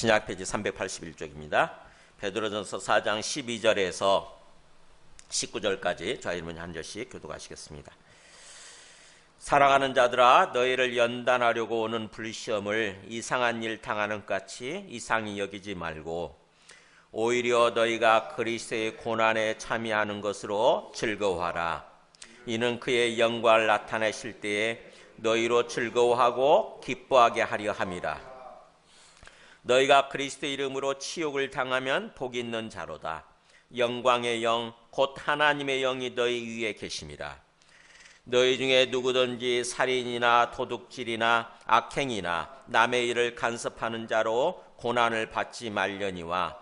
신약 페이지 381쪽입니다. 베드로전서 4장 12절에서 19절까지 저희는 한 절씩 교독하시겠습니다. 사랑하는 자들아, 너희를 연단하려고 오는 불시험을 이상한 일 당하는 것 같이 이상히 여기지 말고 오히려 너희가 그리스도의 고난에 참여하는 것으로 즐거워하라. 이는 그의 영광을 나타내실 때에 너희로 즐거워하고 기뻐하게 하려 함이라. 너희가 그리스도의 이름으로 치욕을 당하면 복이 있는 자로다. 영광의 영 곧 하나님의 영이 너희 위에 계심이라. 너희 중에 누구든지 살인이나 도둑질이나 악행이나 남의 일을 간섭하는 자로 고난을 받지 말려니와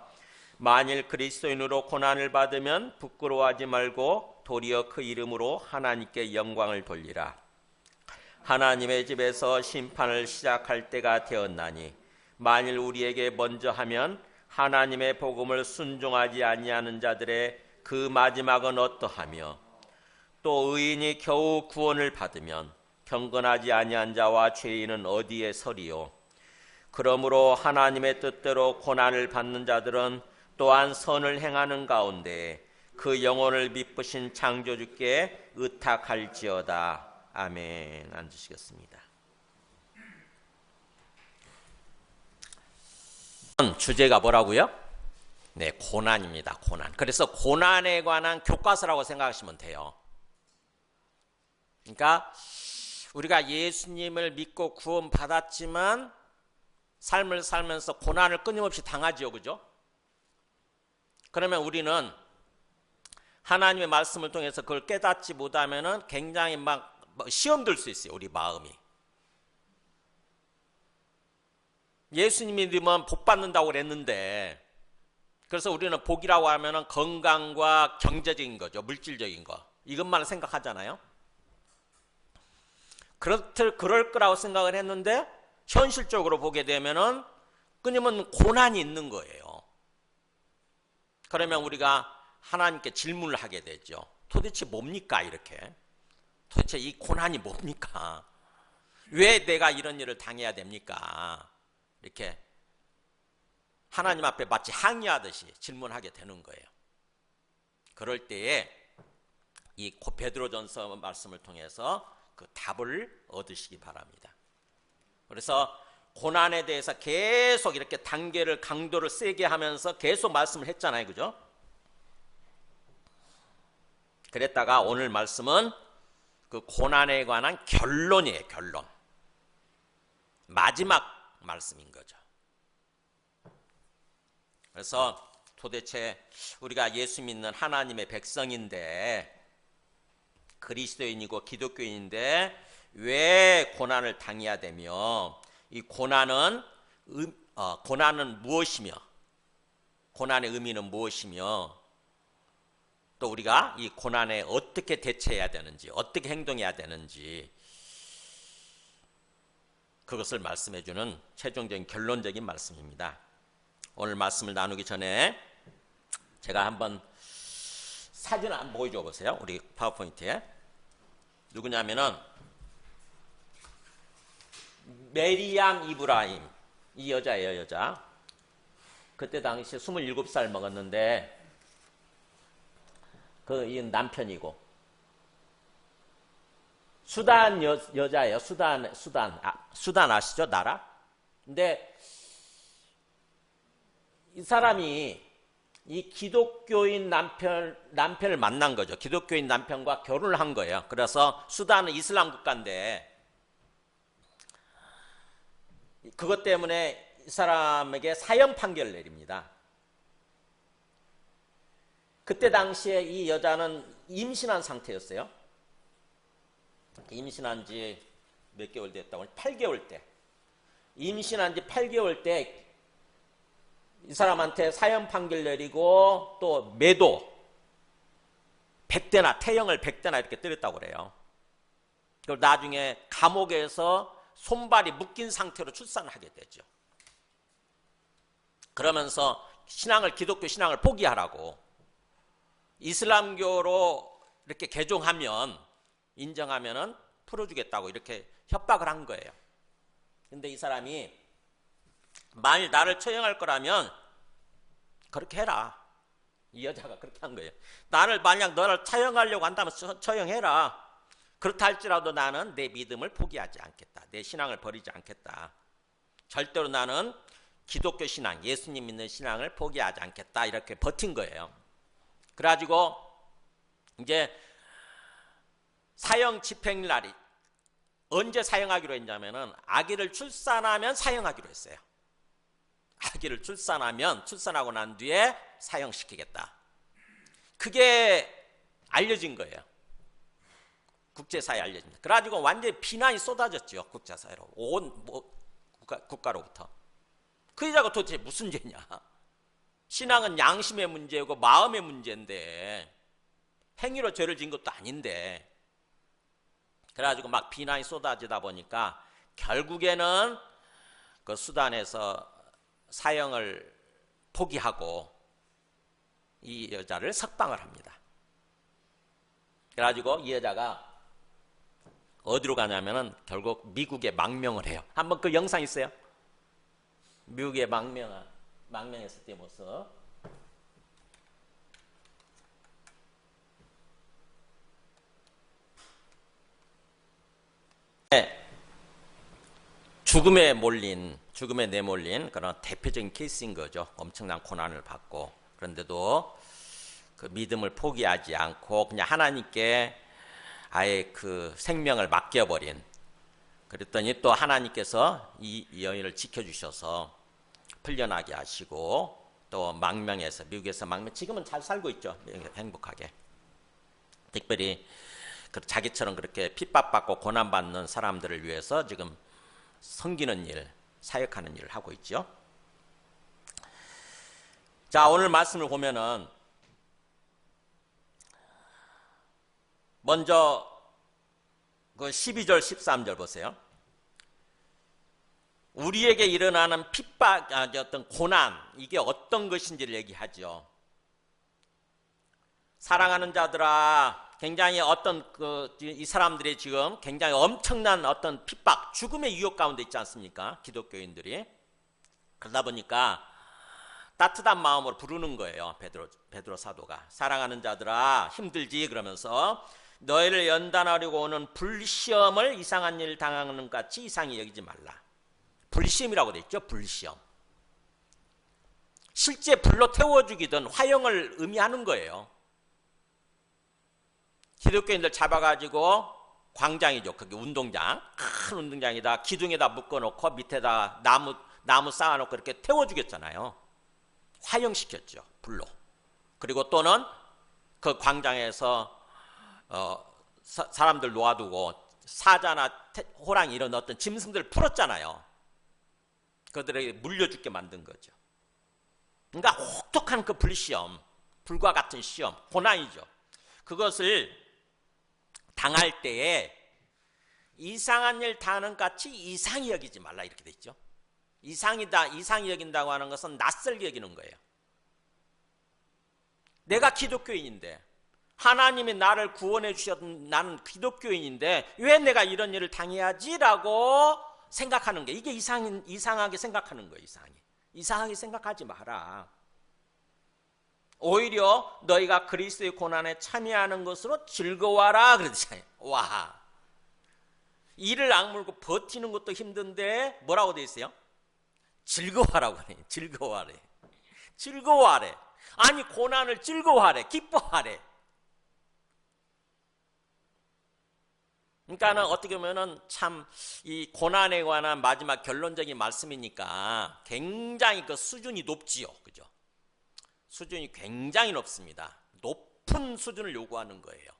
만일 그리스도인으로 고난을 받으면 부끄러워하지 말고 도리어 그 이름으로 하나님께 영광을 돌리라. 하나님의 집에서 심판을 시작할 때가 되었나니 만일 우리에게 먼저 하면 하나님의 복음을 순종하지 아니하는 자들의 그 마지막은 어떠하며 또 의인이 겨우 구원을 받으면 경건하지 아니한 자와 죄인은 어디에 서리요. 그러므로 하나님의 뜻대로 고난을 받는 자들은 또한 선을 행하는 가운데 그 영혼을 미쁘신 창조주께 의탁할지어다. 아멘. 앉으시겠습니다. 주제가 뭐라고요? 네, 고난입니다. 고난. 그래서 고난에 관한 교과서라고 생각하시면 돼요. 그러니까 우리가 예수님을 믿고 구원받았지만 삶을 살면서 고난을 끊임없이 당하지요. 그죠? 그러면 우리는 하나님의 말씀을 통해서 그걸 깨닫지 못하면은 굉장히 막 시험 들 수 있어요. 우리 마음이. 예수님 믿으면 복 받는다고 그랬는데, 그래서 우리는 복이라고 하면은 건강과 경제적인 거죠. 물질적인 거. 이것만 생각하잖아요. 그럴 거라고 생각을 했는데 현실적으로 보게 되면은 끊임없는 고난이 있는 거예요. 그러면 우리가 하나님께 질문을 하게 되죠. 도대체 뭡니까? 이렇게. 도대체 이 고난이 뭡니까? 왜 내가 이런 일을 당해야 됩니까? 이렇게 하나님 앞에 마치 항의하듯이 질문하게 되는 거예요. 그럴 때에 이 베드로전서 말씀을 통해서 그 답을 얻으시기 바랍니다. 그래서 고난에 대해서 계속 이렇게 단계를 강도를 세게 하면서 계속 말씀을 했잖아요. 그죠? 그랬다가 오늘 말씀은 그 고난에 관한 결론이에요. 결론. 마지막 말씀인 거죠. 그래서 도대체 우리가 예수 믿는 하나님의 백성인데 그리스도인이고 기독교인인데 왜 고난을 당해야 되며 이 고난은 무엇이며 고난의 의미는 무엇이며 또 우리가 이 고난에 어떻게 대처해야 되는지 어떻게 행동해야 되는지 그것을 말씀해 주는 최종적인 결론적인 말씀입니다. 오늘 말씀을 나누기 전에 제가 한번 사진을 한번 보여줘 보세요. 우리 파워포인트에. 누구냐면은 메리암 이브라임. 이 여자예요. 여자. 그때 당시에 27살 먹었는데 이 남편이고 수단 여자예요. 수단 아시죠? 나라? 근데 이 사람이 이 기독교인 남편을 만난 거죠. 기독교인 남편과 결혼을 한 거예요. 그래서 수단은 이슬람 국가인데 그것 때문에 이 사람에게 사형 판결을 내립니다. 그때 당시에 이 여자는 임신한 상태였어요. 임신한 지 몇 개월 됐다고? 8개월 때. 임신한 지 8개월 때 이 사람한테 사형 판결 내리고 또 매도 100대나 태형을 100대나 이렇게 때렸다고 그래요. 그리고 나중에 감옥에서 손발이 묶인 상태로 출산을 하게 되죠. 그러면서 기독교 신앙을 포기하라고 이슬람교로 이렇게 개종하면 인정하면은 풀어주겠다고 이렇게 협박을 한 거예요. 근데 이 사람이 만일 나를 처형할 거라면 그렇게 해라. 이 여자가 그렇게 한 거예요. 나를 만약 너를 처형하려고 한다면 처형해라. 그렇다 할지라도 나는 내 믿음을 포기하지 않겠다. 내 신앙을 버리지 않겠다. 절대로 나는 기독교 신앙, 예수님 믿는 신앙을 포기하지 않겠다. 이렇게 버틴 거예요. 그래가지고 이제 사형 집행날이 언제 사형하기로 했냐면은 아기를 출산하면 사형하기로 했어요. 아기를 출산하고 난 뒤에 사형시키겠다. 그게 알려진 거예요. 국제사회에 알려집니다. 그래가지고 완전히 비난이 쏟아졌죠. 국제사회로. 온 국가로부터. 그 여자가 도대체 무슨 죄냐. 신앙은 양심의 문제고 마음의 문제인데 행위로 죄를 지은 것도 아닌데, 그래가지고 막 비난이 쏟아지다 보니까 결국에는 그 수단에서 사형을 포기하고 이 여자를 석방을 합니다. 그래가지고 이 여자가 어디로 가냐면은 결국 미국에 망명을 해요. 한번 그 영상 있어요? 미국에 망명했을 때 모습. 네. 죽음에 내몰린 그런 대표적인 케이스인 거죠. 엄청난 고난을 받고, 그런데도 그 믿음을 포기하지 않고 그냥 하나님께 아예 그 생명을 맡겨버린, 그랬더니 또 하나님께서 이 여인을 지켜주셔서 풀려나게 하시고, 또 망명해서 미국에서 지금은 잘 살고 있죠. 행복하게. 특별히 자기처럼 그렇게 핍박받고 고난받는 사람들을 위해서 지금 섬기는 일, 사역하는 일을 하고 있죠. 자, 오늘 말씀을 보면은 먼저 그 12절 13절 보세요. 우리에게 일어나는 핍박, 어떤 고난, 이게 어떤 것인지를 얘기하죠. 사랑하는 자들아, 굉장히 이 사람들이 지금 굉장히 엄청난 어떤 핍박, 죽음의 유혹 가운데 있지 않습니까? 기독교인들이. 그러다 보니까 따뜻한 마음으로 부르는 거예요. 베드로 사도가. 사랑하는 자들아, 힘들지? 그러면서 너희를 연단하려고 오는 불시험을 이상한 일 당하는 것 같이 이상히 여기지 말라. 불시험이라고 돼 있죠. 불시험. 실제 불로 태워 죽이던 화형을 의미하는 거예요. 기독교인들 잡아가지고 광장이죠. 그게 운동장, 큰 운동장에다 기둥에다 묶어놓고 밑에다 나무 쌓아놓고 이렇게 태워 죽였잖아요. 화형시켰죠. 불로. 그리고 또는 그 광장에서 사람들 놓아두고 사자나 호랑이 이런 어떤 짐승들을 풀었잖아요. 그들에게 물려 죽게 만든 거죠. 그러니까 혹독한 그 불시험, 불과 같은 시험, 고난이죠. 그것을 당할 때에 이상한 일 당하는 같이 이상히 여기지 말라, 이렇게 돼 있죠. 이상히 여긴다고 하는 것은 낯설게 여기는 거예요. 내가 기독교인인데, 하나님이 나를 구원해 주셨던 나는 기독교인인데 왜 내가 이런 일을 당해야지라고 생각하는 게, 이게 이상하게 생각하는 거예요. 이상하게 생각하지 마라. 오히려 너희가 그리스도의 고난에 참여하는 것으로 즐거워하라 그랬잖아요. 와, 이를 악물고 버티는 것도 힘든데 뭐라고 돼 있어요? 즐거워하라고 그래요. 즐거워하래. 아니, 고난을 즐거워하래. 기뻐하래. 그러니까는 어떻게 보면은 참 이 고난에 관한 마지막 결론적인 말씀이니까 굉장히 그 수준이 높지요. 그죠? 수준이 굉장히 높습니다. 높은 수준을 요구하는 거예요.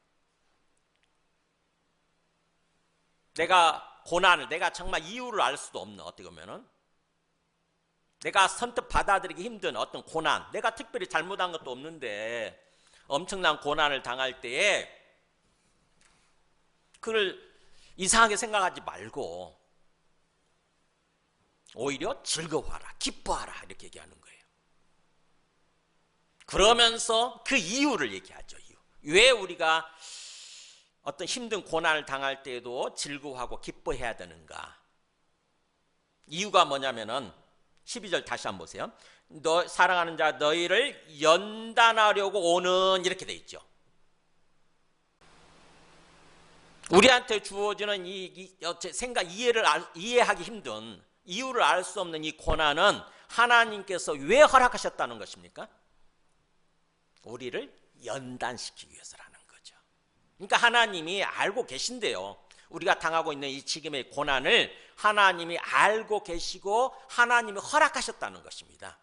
내가 정말 이유를 알 수도 없는, 어떻게 보면은 내가 선뜻 받아들이기 힘든 어떤 고난, 내가 특별히 잘못한 것도 없는데 엄청난 고난을 당할 때에 그걸 이상하게 생각하지 말고 오히려 즐거워하라, 기뻐하라, 이렇게 얘기하는 거예요. 그러면서 그 이유를 얘기하죠. 왜 우리가 어떤 힘든 고난을 당할 때에도 즐거워하고 기뻐해야 되는가? 이유가 뭐냐면은 12절 다시 한번 보세요. 사랑하는 자 너희를 연단하려고 오는, 이렇게 돼 있죠. 우리한테 주어지는 이해하기 힘든, 이유를 알 수 없는 이 고난은 하나님께서 왜 허락하셨다는 것입니까? 우리를 연단시키기 위해서라는 거죠. 그러니까 하나님이 알고 계신데요. 우리가 당하고 있는 이 지금의 고난을 하나님이 알고 계시고 하나님이 허락하셨다는 것입니다.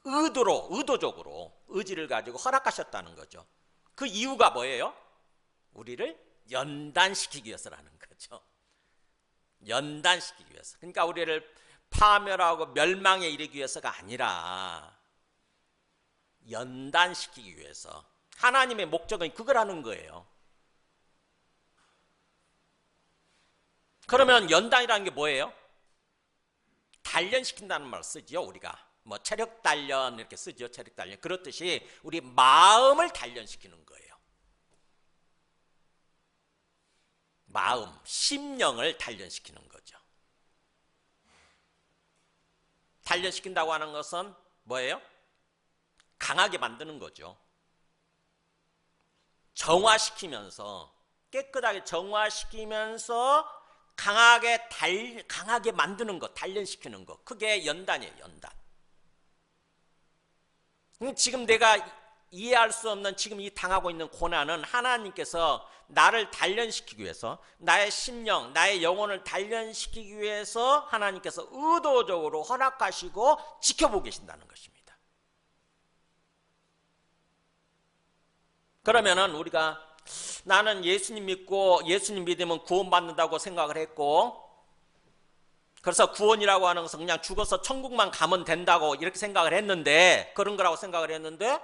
의도적으로 의지를 가지고 허락하셨다는 거죠. 그 이유가 뭐예요? 우리를 연단시키기 위해서라는 거죠. 연단시키기 위해서. 그러니까 우리를 파멸하고 멸망에 이르기 위해서가 아니라 연단시키기 위해서. 하나님의 목적은 그거라는 거예요. 그러면 연단이라는 게 뭐예요? 단련시킨다는 말을 쓰죠. 우리가 뭐 체력 단련 이렇게 쓰죠. 체력 단련. 그렇듯이 우리 마음을 단련시키는 거예요. 마음, 심령을 단련시키는 거죠. 단련시킨다고 하는 것은 뭐예요? 강하게 만드는 거죠. 정화시키면서, 깨끗하게 정화시키면서 강하게 만드는 것, 단련시키는 것. 그게 연단이에요, 연단. 지금 내가 이해할 수 없는 지금 이 당하고 있는 고난은 하나님께서 나를 단련시키기 위해서, 나의 심령, 나의 영혼을 단련시키기 위해서 하나님께서 의도적으로 허락하시고 지켜보고 계신다는 것입니다. 그러면은 우리가 나는 예수님 믿고 예수님 믿으면 구원받는다고 생각을 했고, 그래서 구원이라고 하는 것은 그냥 죽어서 천국만 가면 된다고 이렇게 생각을 했는데, 그런 거라고 생각을 했는데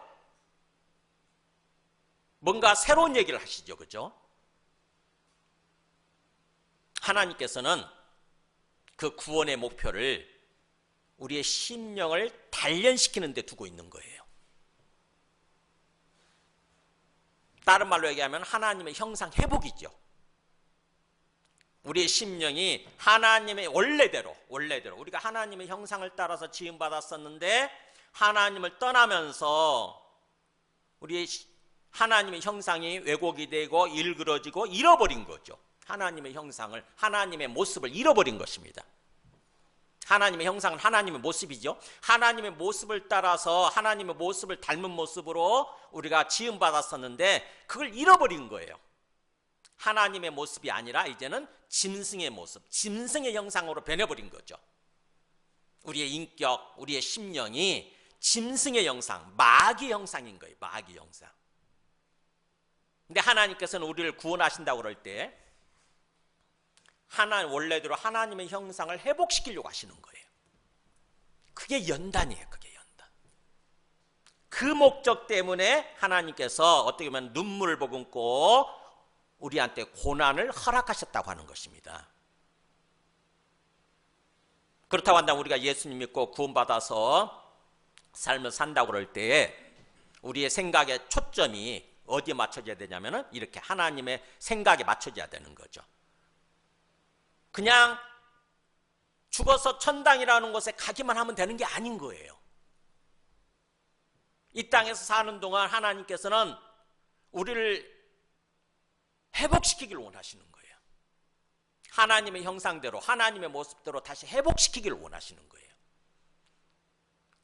뭔가 새로운 얘기를 하시죠. 그죠? 하나님께서는 그 구원의 목표를 우리의 심령을 단련시키는 데 두고 있는 거예요. 다른 말로 얘기하면 하나님의 형상 회복이죠. 우리의 심령이 하나님의 원래대로 우리가 하나님의 형상을 따라서 지음받았었는데 하나님을 떠나면서 우리의 하나님의 형상이 왜곡이 되고 일그러지고 잃어버린 거죠. 하나님의 형상을, 하나님의 모습을 잃어버린 것입니다. 하나님의 형상은 하나님의 모습이죠. 하나님의 모습을 따라서 하나님의 모습을 닮은 모습으로 우리가 지음받았었는데 그걸 잃어버린 거예요. 하나님의 모습이 아니라 이제는 짐승의 모습, 짐승의 형상으로 변해버린 거죠. 우리의 인격, 우리의 심령이 짐승의 형상, 마귀의 형상인 거예요. 마귀의 형상. 근데 하나님께서는 우리를 구원하신다고 그럴 때 원래대로 하나님의 형상을 회복시키려고 하시는 거예요. 그게 연단이에요. 그게 연단. 그 목적 때문에 하나님께서 어떻게 보면 눈물을 머금고 우리한테 고난을 허락하셨다고 하는 것입니다. 그렇다고 한다면 우리가 예수님 믿고 구원받아서 삶을 산다고 그럴 때 우리의 생각의 초점이 어디에 맞춰져야 되냐면은 이렇게 하나님의 생각에 맞춰져야 되는 거죠. 그냥 죽어서 천당이라는 곳에 가기만 하면 되는 게 아닌 거예요. 이 땅에서 사는 동안 하나님께서는 우리를 회복시키기를 원하시는 거예요. 하나님의 형상대로, 하나님의 모습대로 다시 회복시키기를 원하시는 거예요.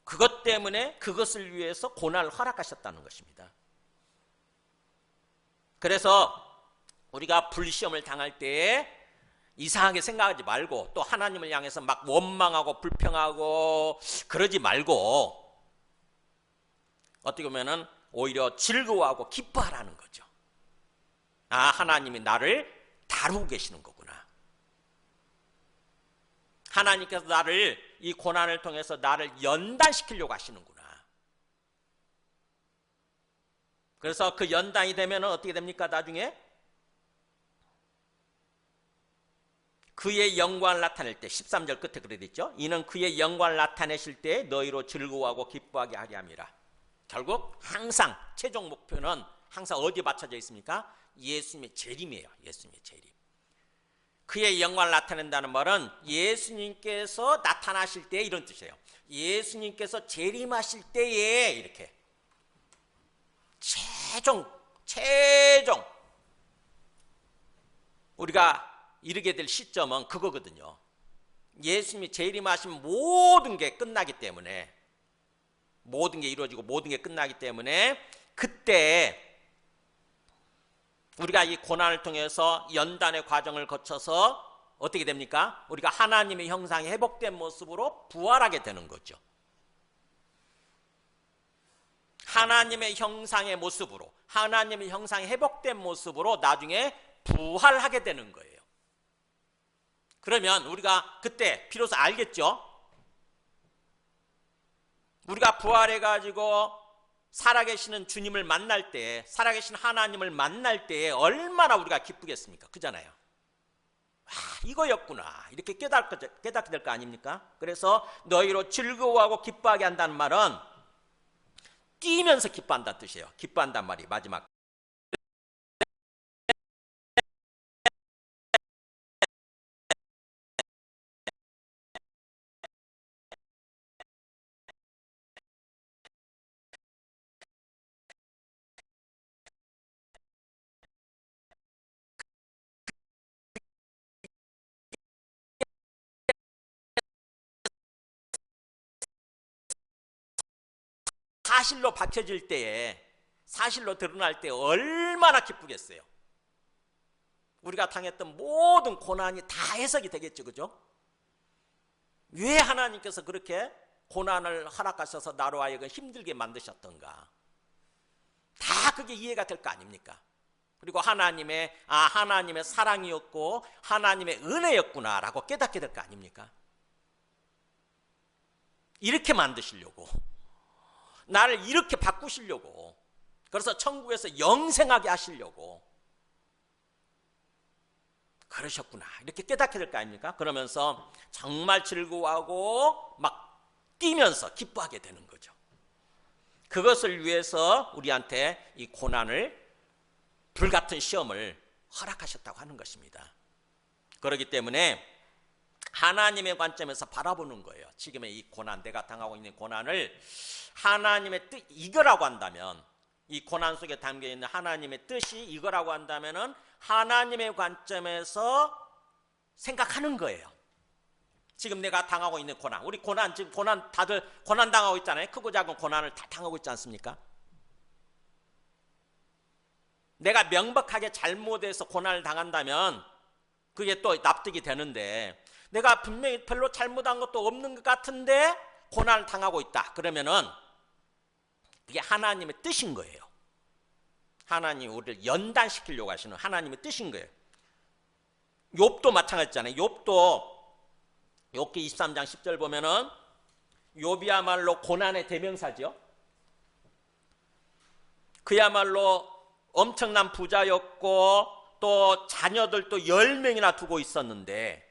그것 때문에 그것을 위해서 고난을 허락하셨다는 것입니다. 그래서 우리가 불시험을 당할 때에 이상하게 생각하지 말고 또 하나님을 향해서 막 원망하고 불평하고 그러지 말고 어떻게 보면은 오히려 즐거워하고 기뻐하라는 거죠. 아, 하나님이 나를 다루고 계시는 거구나. 하나님께서 나를 이 고난을 통해서 나를 연단시키려고 하시는구나. 그래서 그 연단이 되면은 어떻게 됩니까? 나중에 그의 영광을 나타낼 때 13절 끝에 그래 있죠. 이는 그의 영광을 나타내실 때 너희로 즐거워하고 기뻐하게 하게 함이라. 결국 항상 최종 목표는 항상 어디에 맞춰져 있습니까? 예수님의 재림이에요. 예수님의 재림. 그의 영광을 나타낸다는 말은 예수님께서 나타나실 때 이런 뜻이에요. 예수님께서 재림하실 때에 이렇게 최종 우리가 이르게 될 시점은 그거거든요. 예수님이 재림하시면 모든 게 끝나기 때문에, 모든 게 이루어지고 모든 게 끝나기 때문에 그때 우리가 이 고난을 통해서 연단의 과정을 거쳐서 어떻게 됩니까? 우리가 하나님의 형상이 회복된 모습으로 부활하게 되는 거죠. 하나님의 형상의 모습으로, 하나님의 형상이 회복된 모습으로 나중에 부활하게 되는 거예요. 그러면 우리가 그때 비로소 알겠죠? 우리가 부활해가지고 살아계시는 주님을 만날 때, 살아계신 하나님을 만날 때에 얼마나 우리가 기쁘겠습니까? 그잖아요. 아, 이거였구나. 이렇게 깨닫게 될 거 아닙니까? 그래서 너희로 즐거워하고 기뻐하게 한다는 말은 뛰면서 기뻐한다는 뜻이에요. 기뻐한다는 말이 마지막. 사실로 밝혀질 때에, 사실로 드러날 때 얼마나 기쁘겠어요. 우리가 당했던 모든 고난이 다 해석이 되겠죠. 그죠? 왜 하나님께서 그렇게 고난을 허락하셔서 나로 하여금 힘들게 만드셨던가. 다 그게 이해가 될 거 아닙니까? 그리고 하나님의 사랑이었고 하나님의 은혜였구나라고 깨닫게 될 거 아닙니까? 이렇게 만드시려고, 나를 이렇게 바꾸시려고, 그래서 천국에서 영생하게 하시려고 그러셨구나, 이렇게 깨닫게 될 거 아닙니까? 그러면서 정말 즐거워하고 막 뛰면서 기뻐하게 되는 거죠. 그것을 위해서 우리한테 이 고난을, 불같은 시험을 허락하셨다고 하는 것입니다. 그렇기 때문에 하나님의 관점에서 바라보는 거예요. 지금의 이 고난, 내가 당하고 있는 고난을 하나님의 뜻, 이거라고 한다면, 이 고난 속에 담겨있는 하나님의 뜻이 이거라고 한다면 하나님의 관점에서 생각하는 거예요. 지금 내가 당하고 있는 고난, 우리 고난, 지금 고난, 다들 고난 당하고 있잖아요. 크고 작은 고난을 다 당하고 있지 않습니까? 내가 명백하게 잘못해서 고난을 당한다면 그게 또 납득이 되는데, 내가 분명히 별로 잘못한 것도 없는 것 같은데 고난을 당하고 있다. 그러면은 그게 하나님의 뜻인 거예요. 하나님이 우리를 연단시키려고 하시는 하나님의 뜻인 거예요. 욥도 마찬가지잖아요. 욥기 23장 10절 보면은 욥이야말로 고난의 대명사죠. 그야말로 엄청난 부자였고 또 자녀들도 10명이나 두고 있었는데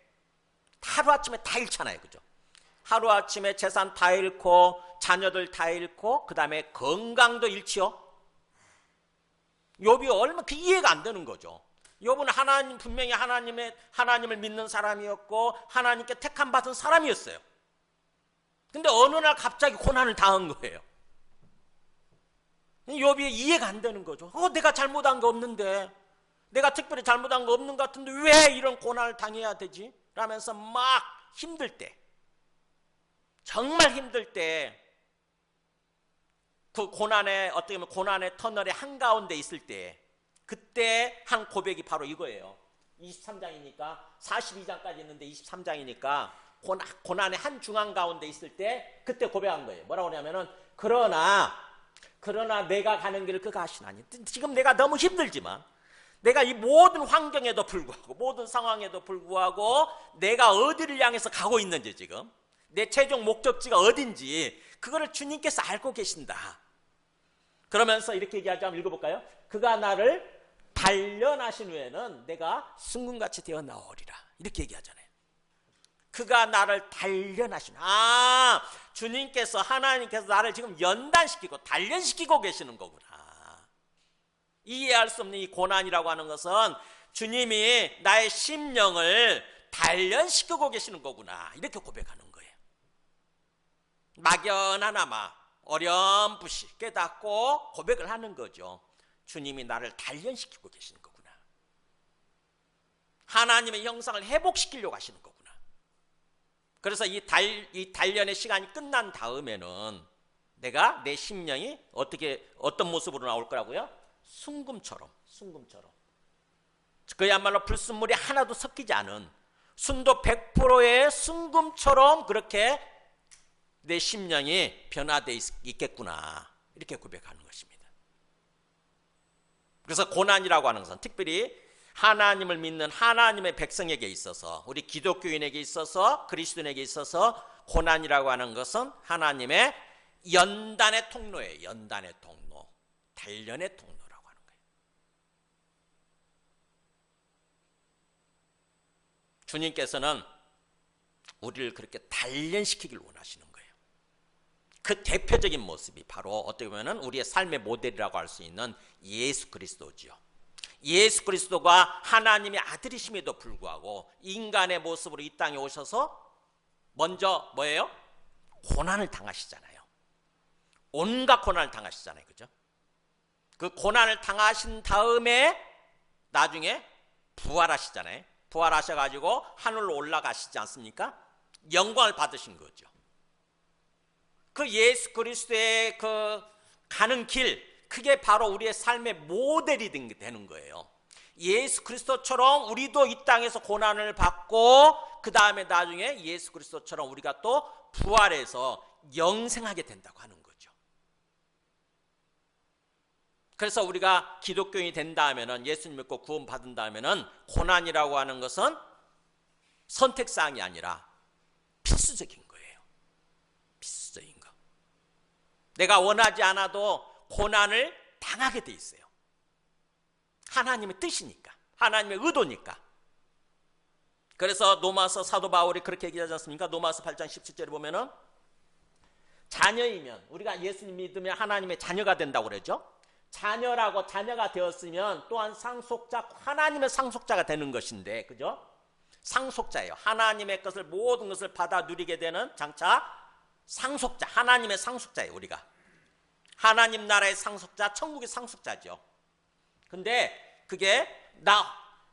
하루아침에 다 잃잖아요. 그죠? 하루아침에 재산 다 잃고 자녀들 다 잃고 그 다음에 건강도 잃지요. 욥이 얼마나 그 이해가 안 되는 거죠. 욥은 분명히 하나님을 믿는 사람이었고 하나님께 택함 받은 사람이었어요. 근데 어느 날 갑자기 고난을 당한 거예요. 욥이 이해가 안 되는 거죠. 내가 잘못한 거 없는데, 내가 특별히 잘못한 거 없는 것 같은데 왜 이런 고난을 당해야 되지? 라면서 막 힘들 때, 정말 힘들 때, 그 고난의, 어떻게 보면 고난의 터널의 한가운데 있을 때, 그때 한 고백이 바로 이거예요. 23장이니까 42장까지 있는데 23장이니까 고난의 한 중앙 가운데 있을 때 그때 고백한 거예요. 뭐라고 하냐면은 그러나 내가 가는 길을 그가 하시나니. 지금 내가 너무 힘들지만, 내가 이 모든 환경에도 불구하고, 모든 상황에도 불구하고 내가 어디를 향해서 가고 있는지, 지금 내 최종 목적지가 어딘지 그거를 주님께서 알고 계신다. 그러면서 이렇게 얘기하죠. 한번 읽어볼까요? 그가 나를 단련하신 후에는 내가 순금같이 되어 나오리라. 이렇게 얘기하잖아요. 그가 나를 단련하신, 주님께서, 하나님께서 나를 지금 연단시키고 단련시키고 계시는 거구나. 이해할 수 없는 이 고난이라고 하는 것은 주님이 나의 심령을 단련시키고 계시는 거구나, 이렇게 고백하는 거예요. 막연하나마 어렴풋이 깨닫고 고백을 하는 거죠. 주님이 나를 단련시키고 계시는 거구나. 하나님의 형상을 회복시키려고 하시는 거구나. 그래서 이 단련의 시간이 끝난 다음에는 내가 내 심령이 어떤 모습으로 나올 거라고요? 순금처럼. 그야말로 불순물이 하나도 섞이지 않은 순도 100%의 순금처럼 그렇게 내 심령이 변화되어 있겠구나, 이렇게 고백하는 것입니다. 그래서 고난이라고 하는 것은 특별히 하나님을 믿는 하나님의 백성에게 있어서, 우리 기독교인에게 있어서, 그리스도인에게 있어서 고난이라고 하는 것은 하나님의 연단의 통로예요. 연단의 통로, 단련의 통로라고 하는 거예요. 주님께서는 우리를 그렇게 단련시키길 원하시는 거예요. 그 대표적인 모습이 바로 어떻게 보면 우리의 삶의 모델이라고 할 수 있는 예수 그리스도지요. 예수 그리스도가 하나님의 아들이심에도 불구하고 인간의 모습으로 이 땅에 오셔서 먼저 뭐예요? 고난을 당하시잖아요. 온갖 고난을 당하시잖아요. 그죠? 그 고난을 당하신 다음에 나중에 부활하시잖아요. 부활하셔가지고 하늘로 올라가시지 않습니까? 영광을 받으신 거죠. 그 예수 그리스도의 그 가는 길, 그게 바로 우리의 삶의 모델이 되는 거예요. 예수 그리스도처럼 우리도 이 땅에서 고난을 받고 그 다음에 나중에 예수 그리스도처럼 우리가 또 부활해서 영생하게 된다고 하는 거죠. 그래서 우리가 기독교인이 된다 하면은, 예수님 믿고 구원 받은다 하면은 고난이라고 하는 것은 선택사항이 아니라 필수적인 거예요. 필수적인 거. 내가 원하지 않아도 고난을 당하게 돼 있어요. 하나님의 뜻이니까, 하나님의 의도니까. 그래서 로마서 사도 바울이 그렇게 얘기하지 않습니까? 로마서 8장 17절에 보면은 자녀이면, 우리가 예수님 믿으면 하나님의 자녀가 된다고 그러죠. 자녀가 되었으면 또한 상속자, 하나님의 상속자가 되는 것인데, 그죠? 상속자예요. 하나님의 것을, 모든 것을 받아 누리게 되는 장차 상속자, 하나님의 상속자예요. 우리가 하나님 나라의 상속자, 천국의 상속자죠. 근데 그게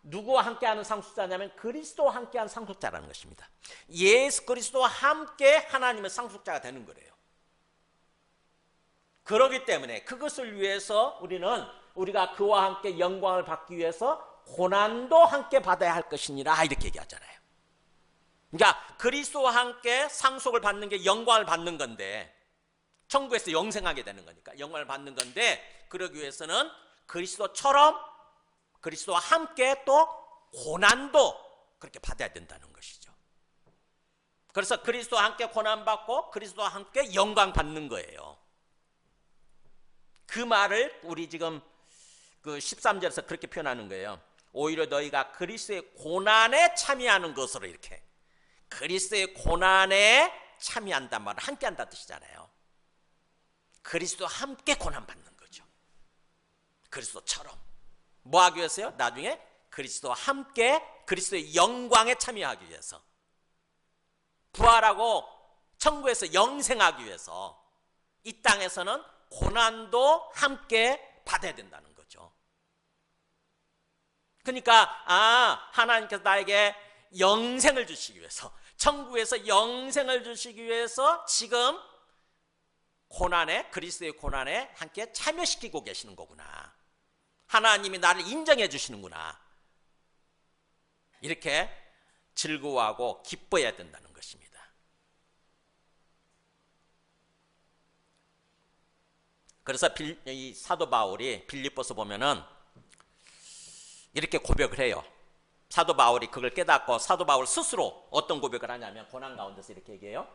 누구와 함께하는 상속자냐면 그리스도와 함께하는 상속자라는 것입니다. 예수 그리스도와 함께 하나님의 상속자가 되는 거래요. 그렇기 때문에 그것을 위해서 우리가 그와 함께 영광을 받기 위해서 고난도 함께 받아야 할 것이니라, 이렇게 얘기하잖아요. 그러니까 그리스도와 함께 상속을 받는 게 영광을 받는 건데, 천국에서 영생하게 되는 거니까 영광을 받는 건데, 그러기 위해서는 그리스도와 함께 또 고난도 그렇게 받아야 된다는 것이죠. 그래서 그리스도와 함께 고난받고 그리스도와 함께 영광 받는 거예요. 그 말을 우리 지금 그 13절에서 그렇게 표현하는 거예요. 오히려 너희가 그리스도의 고난에 참여하는 것으로, 이렇게 그리스도의 고난에 참여한단 말은 함께 한다는 뜻이잖아요. 그리스도와 함께 고난받는 거죠. 그리스도처럼 뭐 하기 위해서요? 나중에 그리스도와 함께 그리스도의 영광에 참여하기 위해서, 부활하고 천국에서 영생하기 위해서 이 땅에서는 고난도 함께 받아야 된다는 거죠. 그러니까 하나님께서 나에게 영생을 주시기 위해서, 천국에서 영생을 주시기 위해서 지금 그리스도의 고난에 함께 참여시키고 계시는 거구나. 하나님이 나를 인정해 주시는구나. 이렇게 즐거워하고 기뻐해야 된다는 것입니다. 그래서 이 사도 바울이 빌립보서 보면은 이렇게 고백을 해요. 사도 바울이 그걸 깨닫고 사도 바울 스스로 어떤 고백을 하냐면 고난 가운데서 이렇게 얘기해요.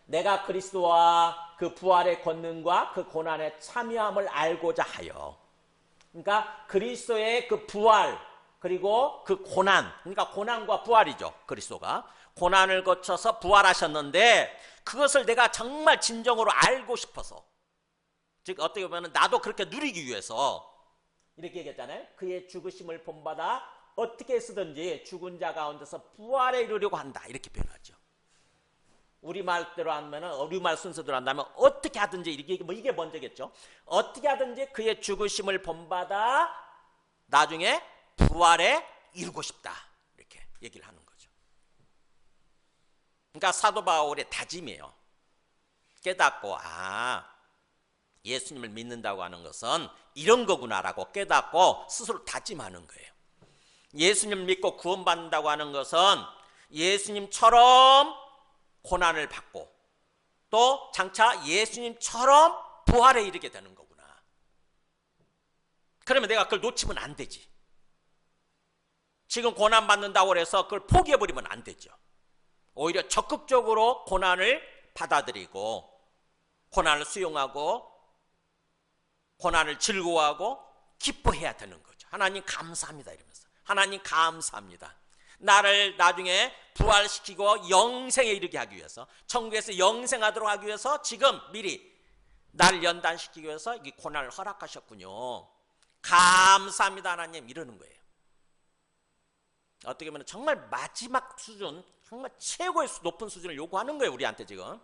내가 그리스도와 그 부활의 권능과 그 고난에 참여함을 알고자 하여. 그러니까 그리스도의 그 부활 그리고 그 고난, 그러니까 고난과 부활이죠. 그리스도가 고난을 거쳐서 부활하셨는데 그것을 내가 정말 진정으로 알고 싶어서, 즉 어떻게 보면 나도 그렇게 누리기 위해서 이렇게 얘기했잖아요. 그의 죽으심을 본받아 어떻게 쓰든지 죽은 자 가운데서 부활에 이르려고 한다. 이렇게 표현하죠. 우리말대로 하면은, 우리말 순서대로 한다면 어떻게 하든지, 이게 먼저겠죠. 어떻게 하든지 그의 죽으심을 본받아 나중에 부활에 이루고 싶다. 이렇게 얘기를 하는 거죠. 그러니까 사도 바울의 다짐이에요. 깨닫고, 예수님을 믿는다고 하는 것은 이런 거구나라고 깨닫고 스스로 다짐하는 거예요. 예수님을 믿고 구원받는다고 하는 것은 예수님처럼 고난을 받고 또 장차 예수님처럼 부활에 이르게 되는 거구나. 그러면 내가 그걸 놓치면 안 되지. 지금 고난 받는다고 해서 그걸 포기해버리면 안 되죠. 오히려 적극적으로 고난을 받아들이고 고난을 수용하고 고난을 즐거워하고 기뻐해야 되는 거죠. 하나님 감사합니다 이러면서. 하나님 감사합니다. 나를 나중에 부활시키고 영생에 이르게 하기 위해서, 천국에서 영생하도록 하기 위해서 지금 미리 나를 연단시키기 위해서 이 고난을 허락하셨군요. 감사합니다 하나님, 이러는 거예요. 어떻게 보면 정말 마지막 수준, 정말 최고의 높은 수준을 요구하는 거예요, 우리한테 지금.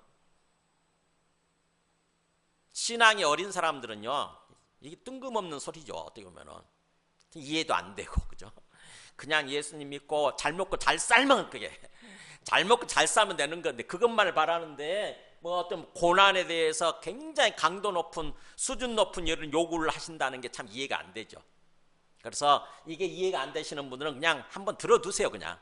신앙이 어린 사람들은요, 이게 뜬금없는 소리죠. 어떻게 보면은 이해도 안 되고, 그죠? 그냥 예수님 믿고 잘 먹고 잘 살면, 그게 잘 먹고 잘 살면 되는 건데 그것만을 바라는데 뭐 어떤 고난에 대해서 굉장히 강도 높은, 수준 높은 이런 요구를 하신다는 게 참 이해가 안 되죠. 그래서 이게 이해가 안 되시는 분들은 그냥 한번 들어두세요. 그냥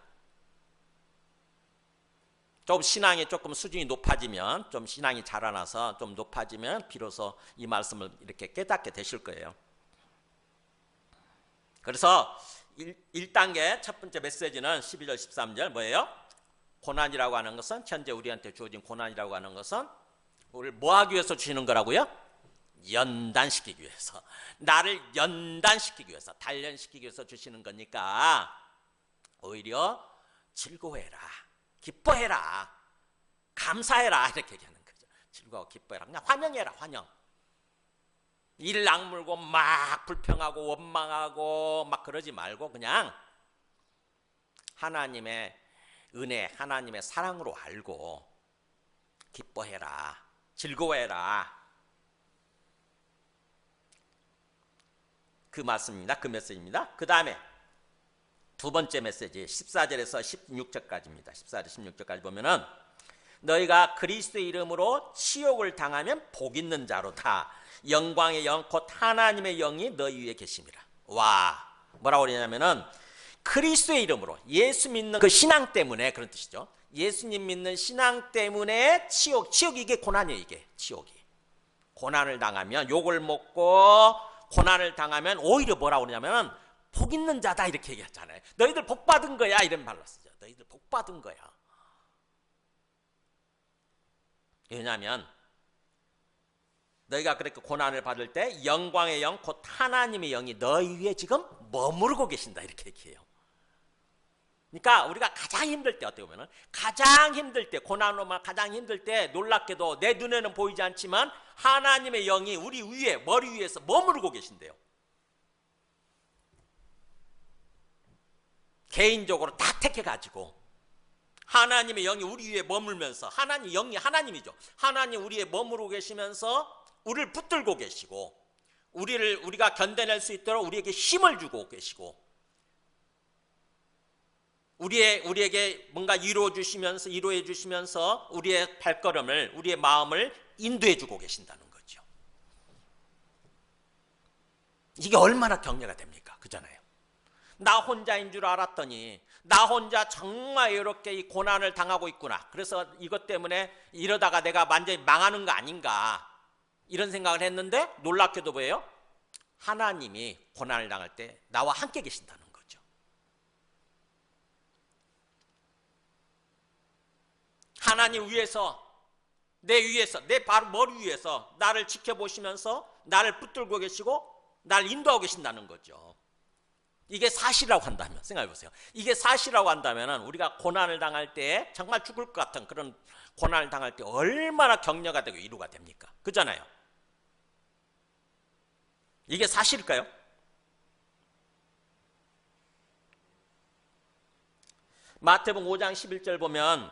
좀 신앙이 조금 수준이 높아지면, 좀 신앙이 자라나서 좀 높아지면 비로소 이 말씀을 이렇게 깨닫게 되실 거예요. 그래서 1단계 첫 번째 메시지는 12절 13절 뭐예요? 고난이라고 하는 것은, 현재 우리한테 주어진 고난이라고 하는 것은 우리를 뭐 하기 위해서 주시는 거라고요? 연단시키기 위해서, 나를 연단시키기 위해서, 단련시키기 위해서 주시는 거니까 오히려 즐거워해라, 기뻐해라, 감사해라, 이렇게 얘기하는 거죠. 즐거워 기뻐해라, 그냥 환영해라, 환영. 이를 악물고 막 불평하고 원망하고 막 그러지 말고 그냥 하나님의 은혜, 하나님의 사랑으로 알고 기뻐해라, 즐거워해라. 그 말씀입니다. 그 메시지입니다. 그 다음에 두 번째 메시지 14절에서 16절까지입니다. 14절 16절까지 보면은 너희가 그리스도의 이름으로 치욕을 당하면 복 있는 자로다. 영광의 영 곧 하나님의 영이 너희 위에 계심이라. 와, 뭐라고 그러냐면은 그리스도의 이름으로, 예수 믿는 그 신앙 때문에, 그런 뜻이죠. 예수님 믿는 신앙 때문에 치욕이 이게 고난이에요. 이게 치욕이. 고난을 당하면, 욕을 먹고 고난을 당하면 오히려 뭐라고 그러냐면은 복 있는 자다, 이렇게 얘기하잖아요. 너희들 복 받은 거야, 이런 말로 쓰죠. 너희들 복 받은 거야. 왜냐하면 너희가 그렇게 고난을 받을 때 영광의 영 곧 하나님의 영이 너희 위에 지금 머무르고 계신다, 이렇게 얘기해요. 그러니까 우리가 가장 힘들 때, 어떻게 보면 가장 힘들 때, 고난으로만 가장 힘들 때 놀랍게도 내 눈에는 보이지 않지만 하나님의 영이 우리 위에, 머리 위에서 머무르고 계신대요. 개인적으로 다 택해가지고 하나님의 영이 우리 위에 머물면서, 하나님 영이 하나님이죠. 하나님 우리 위에 머무르고 계시면서 우리를 붙들고 계시고, 우리가 견뎌낼 수 있도록 우리에게 힘을 주고 계시고, 우리에게 뭔가 위로해 주시면서 우리의 발걸음을, 우리의 마음을 인도해 주고 계신다는 거죠. 이게 얼마나 격려가 됩니까? 그잖아요. 나 혼자인 줄 알았더니 나 혼자 정말 이렇게 이 고난을 당하고 있구나. 그래서 이것 때문에 이러다가 내가 완전히 망하는 거 아닌가, 이런 생각을 했는데 놀랍게도 뭐예요? 하나님이 고난을 당할 때 나와 함께 계신다는 거죠. 하나님 위에서, 내 바로 머리 위에서 나를 지켜보시면서 나를 붙들고 계시고 나를 인도하고 계신다는 거죠. 이게 사실이라고 한다면, 생각해 보세요. 이게 사실이라고 한다면 우리가 고난을 당할 때, 정말 죽을 것 같은 그런 고난을 당할 때 얼마나 격려가 되고 위로가 됩니까? 그잖아요. 이게 사실일까요? 마태복음 5장 11절 보면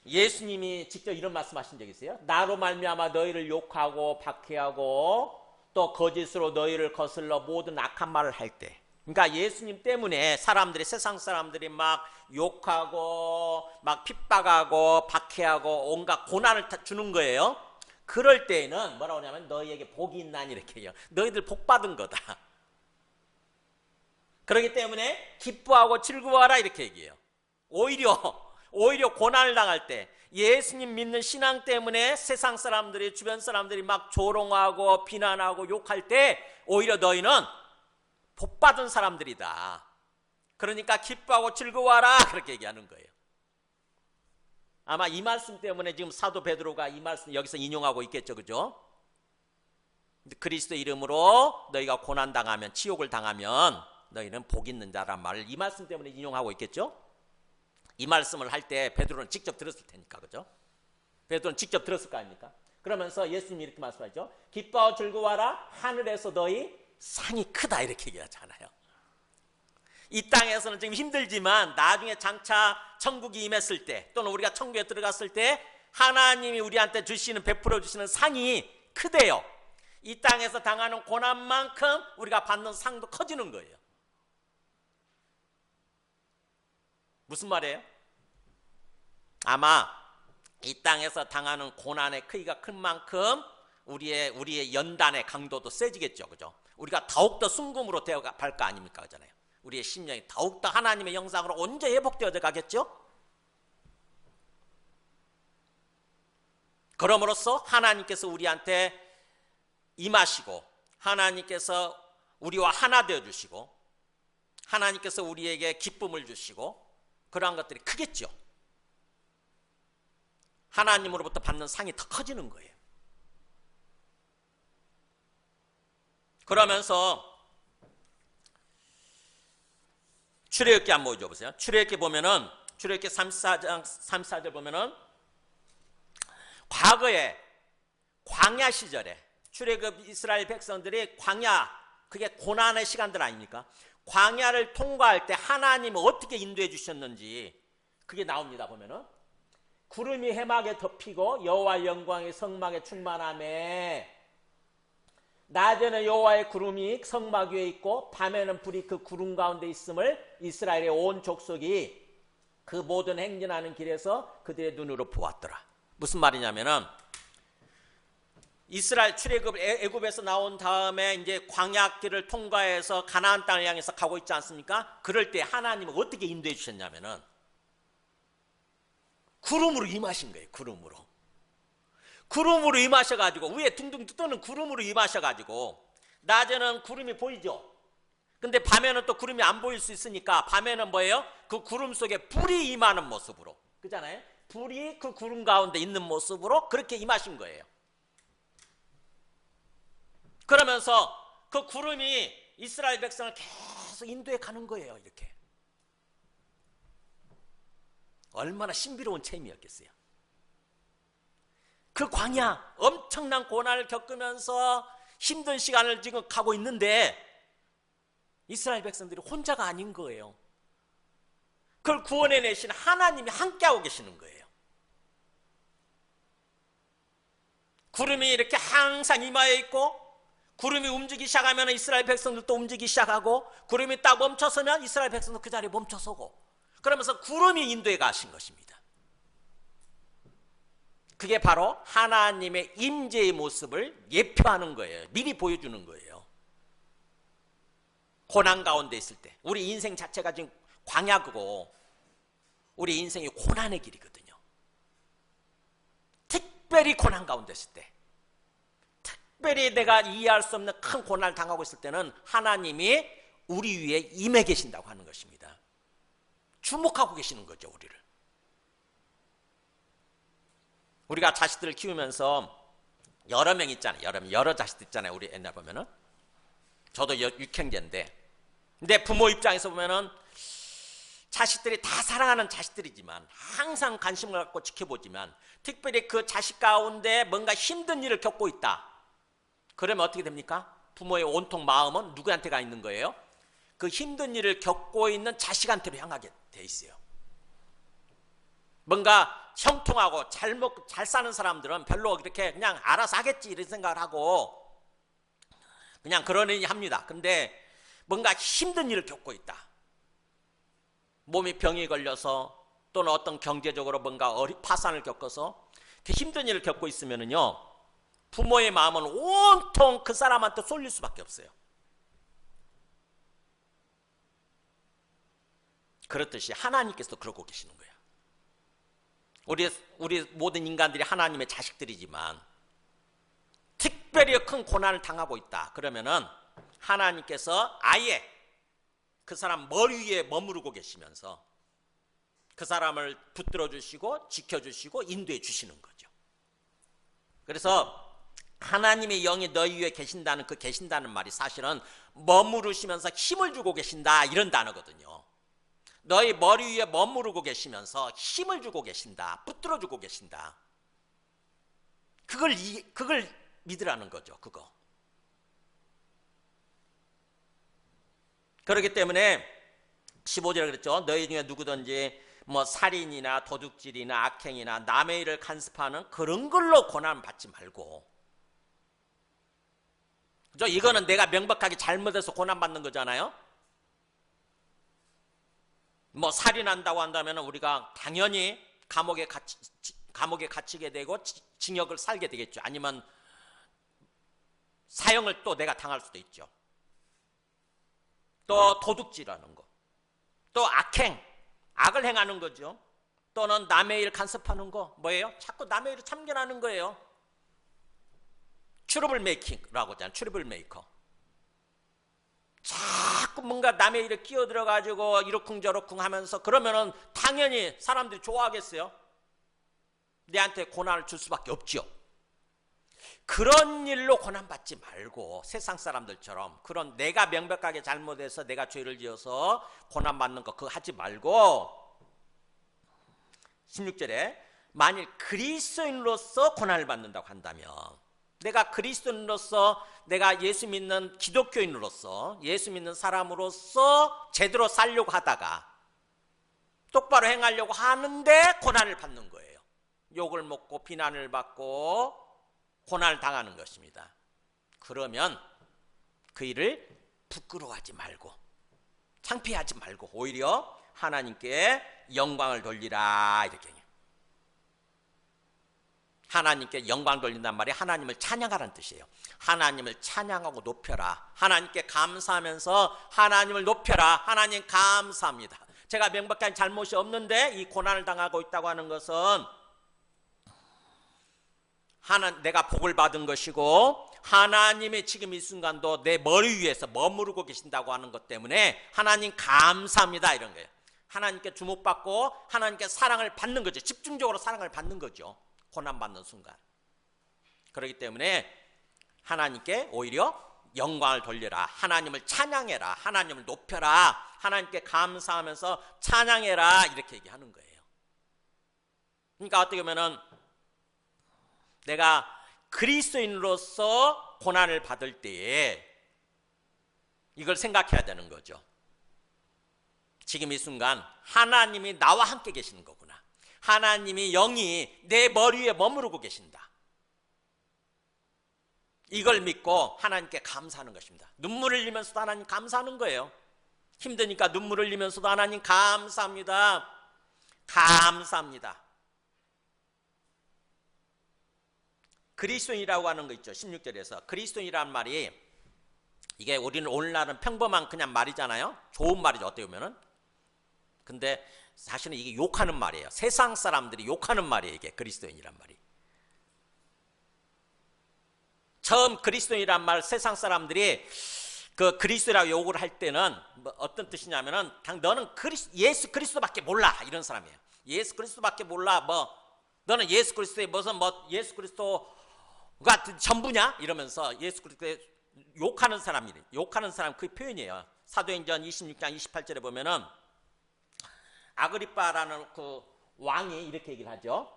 예수님이 직접 이런 말씀하신 적 있어요. 나로 말미암아 너희를 욕하고 박해하고 또 거짓으로 너희를 거슬러 모든 악한 말을 할 때, 그러니까 예수님 때문에 사람들이, 세상 사람들이 막 욕하고 막 핍박하고 박해하고 온갖 고난을 주는 거예요. 그럴 때에는 뭐라고 하냐면 너희에게 복이 있나니 이렇게 해요. 너희들 복 받은 거다. 그렇기 때문에 기뻐하고 즐거워하라 이렇게 얘기해요. 오히려 고난을 당할 때, 예수님 믿는 신앙 때문에 세상 사람들이, 주변 사람들이 막 조롱하고 비난하고 욕할 때 오히려 너희는 복받은 사람들이다. 그러니까 기뻐하고 즐거워하라 그렇게 얘기하는 거예요. 아마 이 말씀 때문에 지금 사도 베드로가 이 말씀 여기서 인용하고 있겠죠, 그죠? 그리스도 이름으로 너희가 고난 당하면, 치욕을 당하면 너희는 복 있는 자란 말을 이 말씀 때문에 인용하고 있겠죠? 이 말씀을 할 때 베드로는 직접 들었을 테니까, 그죠? 베드로는 직접 들었을 거 아닙니까? 그러면서 예수님이 이렇게 말씀하죠. 기뻐하고 즐거워하라, 하늘에서 너희 상이 크다 이렇게 얘기하잖아요. 이 땅에서는 지금 힘들지만 나중에 장차 천국이 임했을 때, 또는 우리가 천국에 들어갔을 때 하나님이 우리한테 주시는, 베풀어 주시는 상이 크대요. 이 땅에서 당하는 고난만큼 우리가 받는 상도 커지는 거예요. 무슨 말이에요? 아마 이 땅에서 당하는 고난의 크기가 큰 만큼 우리의 연단의 강도도 세지겠죠, 그죠? 우리가 더욱더 순금으로 되어갈 거 아닙니까, 그잖아요. 우리의 심령이 더욱더 하나님의 영상으로 언제 회복되어져 가겠죠? 그럼으로써 하나님께서 우리한테 임하시고, 하나님께서 우리와 하나 되어 주시고, 하나님께서 우리에게 기쁨을 주시고, 그러한 것들이 크겠죠. 하나님으로부터 받는 상이 더 커지는 거예요. 그러면서 출애굽기 한번 보여줘보세요. 출애굽기 보면은, 출애굽기 34장 34절 보면은 과거에 광야 시절에 출애굽 이스라엘 백성들이 광야, 그게 고난의 시간들 아닙니까? 광야를 통과할 때 하나님은 어떻게 인도해 주셨는지 그게 나옵니다. 보면은 구름이 해막에 덮이고 여호와의 영광이 성막에 충만하며, 낮에는 여호와의 구름이 성막 위에 있고 밤에는 불이 그 구름 가운데 있음을 이스라엘의 온 족속이 그 모든 행진하는 길에서 그들의 눈으로 보았더라. 무슨 말이냐면은 이스라엘 출애굽 애굽에서 나온 다음에 이제 광야길을 통과해서 가나안 땅을 향해서 가고 있지 않습니까? 그럴 때 하나님은 어떻게 인도해 주셨냐면은 구름으로 임하신 거예요. 구름으로 임하셔가지고, 위에 둥둥 떠는 구름으로 임하셔가지고, 낮에는 구름이 보이죠. 근데 밤에는 또 구름이 안 보일 수 있으니까 밤에는 뭐예요? 그 구름 속에 불이 임하는 모습으로, 그잖아요. 불이 그 구름 가운데 있는 모습으로 그렇게 임하신 거예요. 그러면서 그 구름이 이스라엘 백성을 계속 인도해 가는 거예요. 이렇게. 얼마나 신비로운 체험이었겠어요. 그 광야, 엄청난 고난을 겪으면서 힘든 시간을 지금 가고 있는데 이스라엘 백성들이 혼자가 아닌 거예요. 그걸 구원해내신 하나님이 함께하고 계시는 거예요. 구름이 이렇게 항상 임하여 있고, 구름이 움직이기 시작하면 이스라엘 백성들도 움직이기 시작하고, 구름이 딱 멈춰서면 이스라엘 백성도 그 자리에 멈춰서고, 그러면서 구름이 인도해 가신 것입니다. 그게 바로 하나님의 임재의 모습을 예표하는 거예요. 미리 보여주는 거예요. 고난 가운데 있을 때, 우리 인생 자체가 지금 광야고 우리 인생이 고난의 길이거든요. 특별히 고난 가운데 있을 때, 특별히 내가 이해할 수 없는 큰 고난을 당하고 있을 때는 하나님이 우리 위에 임해 계신다고 하는 것입니다. 주목하고 계시는 거죠, 우리를. 우리가 자식들을 키우면서 여러 명 있잖아요. 여러 자식들 있잖아요. 우리 옛날 보면은. 저도 육형제인데, 근데 부모 입장에서 보면은 자식들이 다 사랑하는 자식들이지만, 항상 관심을 갖고 지켜보지만, 특별히 그 자식 가운데 뭔가 힘든 일을 겪고 있다. 그러면 어떻게 됩니까? 부모의 온통 마음은 누구한테 가 있는 거예요? 그 힘든 일을 겪고 있는 자식한테로 향하게 돼 있어요. 뭔가 형통하고 잘 먹고 잘 사는 사람들은 별로 그렇게 그냥 알아서 하겠지 이런 생각을 하고 그냥 그러니 합니다. 근데 뭔가 힘든 일을 겪고 있다. 몸이 병이 걸려서 또는 어떤 경제적으로 뭔가 파산을 겪어서 힘든 일을 겪고 있으면은요, 부모의 마음은 온통 그 사람한테 쏠릴 수밖에 없어요. 그렇듯이 하나님께서도 그러고 계시는 거예요. 우리 모든 인간들이 하나님의 자식들이지만 특별히 큰 고난을 당하고 있다. 그러면은 하나님께서 아예 그 사람 머리 위에 머무르고 계시면서 그 사람을 붙들어 주시고 지켜주시고 인도해 주시는 거죠. 그래서 하나님의 영이 너희 위에 계신다는 그 계신다는 말이 사실은 머무르시면서 힘을 주고 계신다 이런 단어거든요. 너희 머리 위에 머무르고 계시면서 힘을 주고 계신다. 붙들어 주고 계신다. 그걸 믿으라는 거죠. 그거. 그렇기 때문에 15절에 그랬죠. 너희 중에 누구든지 뭐 살인이나 도둑질이나 악행이나 남의 일을 간섭하는 그런 걸로 고난 받지 말고. 그죠? 이거는 내가 명백하게 잘못해서 고난 받는 거잖아요. 뭐 살인한다고 한다면 우리가 당연히 감옥에 갇히게 되고 징역을 살게 되겠죠. 아니면 사형을 또 내가 당할 수도 있죠. 또 도둑질하는 거, 또 악을 행하는 거죠. 또는 남의 일 간섭하는 거 뭐예요? 자꾸 남의 일을 참견하는 거예요. 트러블 메이킹이라고 하잖아요. 트러블 메이커. 자꾸 뭔가 남의 일에 끼어들어가지고 이러쿵저러쿵 하면서 그러면은 당연히 사람들이 좋아하겠어요? 내한테 고난을 줄 수밖에 없죠. 그런 일로 고난받지 말고 세상 사람들처럼 그런 내가 명백하게 잘못해서 내가 죄를 지어서 고난받는 거 그거 하지 말고 16절에 만일 그리스도인으로서 고난을 받는다고 한다면 내가 그리스도인으로서 내가 예수 믿는 기독교인으로서 예수 믿는 사람으로서 제대로 살려고 하다가 똑바로 행하려고 하는데 고난을 받는 거예요. 욕을 먹고 비난을 받고 고난을 당하는 것입니다. 그러면 그 일을 부끄러워하지 말고 창피하지 말고 오히려 하나님께 영광을 돌리라 이렇게 해요. 하나님께 영광 돌린단 말이 하나님을 찬양하라는 뜻이에요. 하나님을 찬양하고 높여라. 하나님께 감사하면서 하나님을 높여라. 하나님 감사합니다. 제가 명백한 잘못이 없는데 이 고난을 당하고 있다고 하는 것은 내가 복을 받은 것이고 하나님이 지금 이 순간도 내 머리 위에서 머무르고 계신다고 하는 것 때문에 하나님 감사합니다 이런 거예요. 하나님께 주목받고 하나님께 사랑을 받는 거죠. 집중적으로 사랑을 받는 거죠. 고난받는 순간. 그렇기 때문에 하나님께 오히려 영광을 돌려라. 하나님을 찬양해라. 하나님을 높여라. 하나님께 감사하면서 찬양해라. 이렇게 얘기하는 거예요. 그러니까 어떻게 보면은 내가 그리스도인으로서 고난을 받을 때에 이걸 생각해야 되는 거죠. 지금 이 순간 하나님이 나와 함께 계시는 거구나. 하나님이 영이 내 머리 위에 머무르고 계신다. 이걸 믿고 하나님께 감사하는 것입니다. 눈물을 흘리면서도 하나님 감사하는 거예요. 힘드니까 눈물을 흘리면서도 하나님 감사합니다. 감사합니다. 그리스도인이라고 하는 거 있죠. 16절에서 그리스도인이라는 말이 이게 우리는 오늘날은 평범한 그냥 말이잖아요. 좋은 말이죠. 어떻게 보면은. 근데 사실은 이게 욕하는 말이에요. 세상 사람들이 욕하는 말이에요. 이게 그리스도인이란 말이. 처음 그리스도인이란 말 세상 사람들이 그 그리스도라고 욕을 할 때는 뭐 어떤 뜻이냐면은 너는 예수 그리스도밖에 몰라 이런 사람이에요. 예수 그리스도밖에 몰라. 뭐 너는 예수 그리스도의 무슨 뭐 예수 그리스도가 전부냐 이러면서 예수 그리스도의 욕하는 사람이래. 욕하는 사람 그 표현이에요. 사도행전 26장 28절에 보면은 아그리빠라는 그 왕이 이렇게 얘기를 하죠.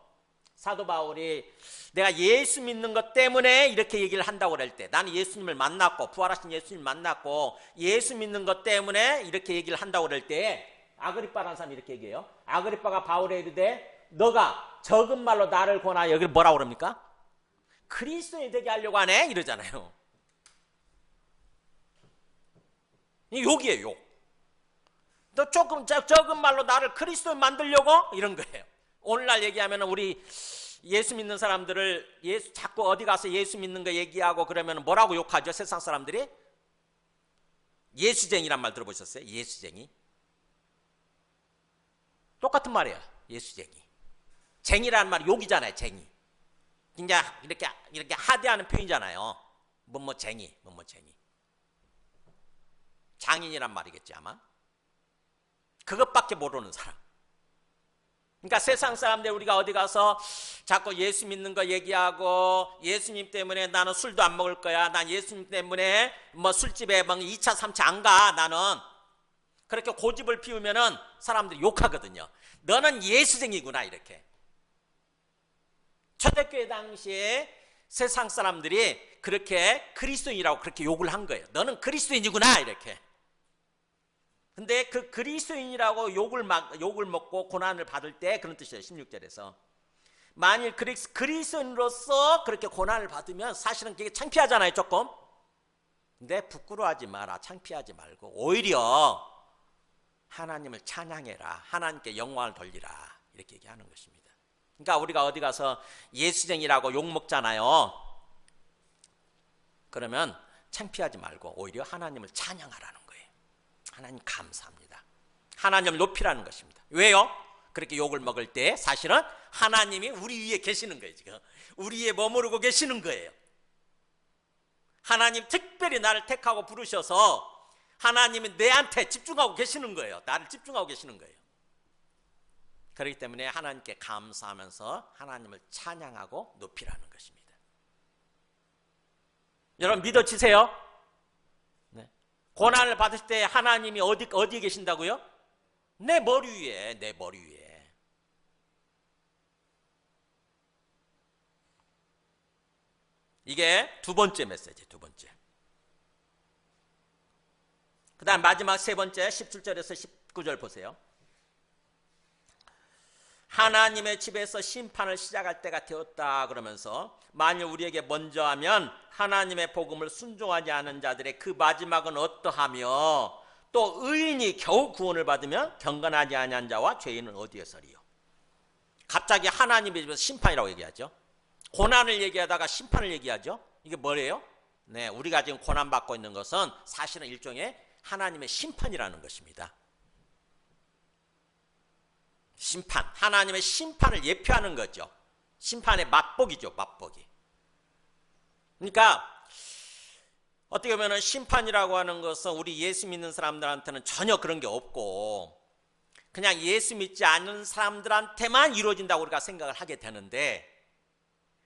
사도 바울이 내가 예수 믿는 것 때문에 이렇게 얘기를 한다고 그럴 때, 나는 예수님을 만났고 부활하신 예수님을 만났고 예수 믿는 것 때문에 이렇게 얘기를 한다고 그럴 때, 아그리빠라는 사람이 이렇게 얘기해요. 아그리빠가 바울에 이르되 너가 적은 말로 나를 권하여, 여기를 뭐라고 그럽니까? 그리스도인이 되게 하려고 하네 이러잖아요. 이 욕이에요, 욕. 너 조금 적은 말로 나를 그리스도인 만들려고? 이런 거예요. 오늘날 얘기하면 우리 예수 믿는 사람들을 자꾸 어디 가서 예수 믿는 거 얘기하고 그러면 뭐라고 욕하죠? 세상 사람들이? 예수쟁이란 말 들어보셨어요? 예수쟁이. 똑같은 말이에요. 예수쟁이. 쟁이라는 말이 욕이잖아요. 쟁이. 그냥 이렇게 하대하는 표현이잖아요. 뭐뭐쟁이, 뭐뭐쟁이. 장인이란 말이겠지 아마. 그것밖에 모르는 사람. 그러니까 세상 사람들 우리가 어디 가서 자꾸 예수 믿는 거 얘기하고 예수님 때문에 나는 술도 안 먹을 거야. 난 예수님 때문에 뭐 술집에 막 2차, 3차 안 가. 나는 그렇게 고집을 피우면은 사람들이 욕하거든요. 너는 예수쟁이구나 이렇게. 초대교회 당시에 세상 사람들이 그렇게 그리스도인이라고 그렇게 욕을 한 거예요. 너는 그리스도인이구나 이렇게. 근데 그 그리스도인이라고 욕을 먹고 고난을 받을 때 그런 뜻이에요. 16절에서. 만일 그리스도인으로서 그렇게 고난을 받으면 사실은 그게 창피하잖아요, 조금. 근데 부끄러워하지 마라. 창피하지 말고 오히려 하나님을 찬양해라. 하나님께 영광을 돌리라. 이렇게 얘기하는 것입니다. 그러니까 우리가 어디 가서 예수쟁이라고 욕 먹잖아요. 그러면 창피하지 말고 오히려 하나님을 찬양하라는 거예요. 하나님 감사합니다. 하나님을 높이라는 것입니다. 왜요? 그렇게 욕을 먹을 때 사실은 하나님이 우리 위에 계시는 거예요. 지금 우리 위에 머무르고 계시는 거예요. 하나님 특별히 나를 택하고 부르셔서 하나님이 내한테 집중하고 계시는 거예요. 나를 집중하고 계시는 거예요. 그렇기 때문에 하나님께 감사하면서 하나님을 찬양하고 높이라는 것입니다. 여러분 믿어지세요? 네. 고난을 받을 때 하나님이 어디에 계신다고요? 내 머리 위에, 내 머리 위에. 이게 두 번째 메시지, 두 번째. 그 다음 마지막 세 번째 17절에서 19절 보세요. 하나님의 집에서 심판을 시작할 때가 되었다 그러면서 만일 우리에게 먼저 하면 하나님의 복음을 순종하지 않은 자들의 그 마지막은 어떠하며 또 의인이 겨우 구원을 받으면 경건하지 아니한 자와 죄인은 어디에 서리요. 갑자기 하나님의 집에서 심판이라고 얘기하죠. 고난을 얘기하다가 심판을 얘기하죠. 이게 뭐래요? 네, 우리가 지금 고난받고 있는 것은 사실은 일종의 하나님의 심판이라는 것입니다. 심판, 하나님의 심판을 예표하는 거죠. 심판의 맛보기죠, 맛보기. 그러니까 어떻게 보면 심판이라고 하는 것은 우리 예수 믿는 사람들한테는 전혀 그런 게 없고 그냥 예수 믿지 않는 사람들한테만 이루어진다고 우리가 생각을 하게 되는데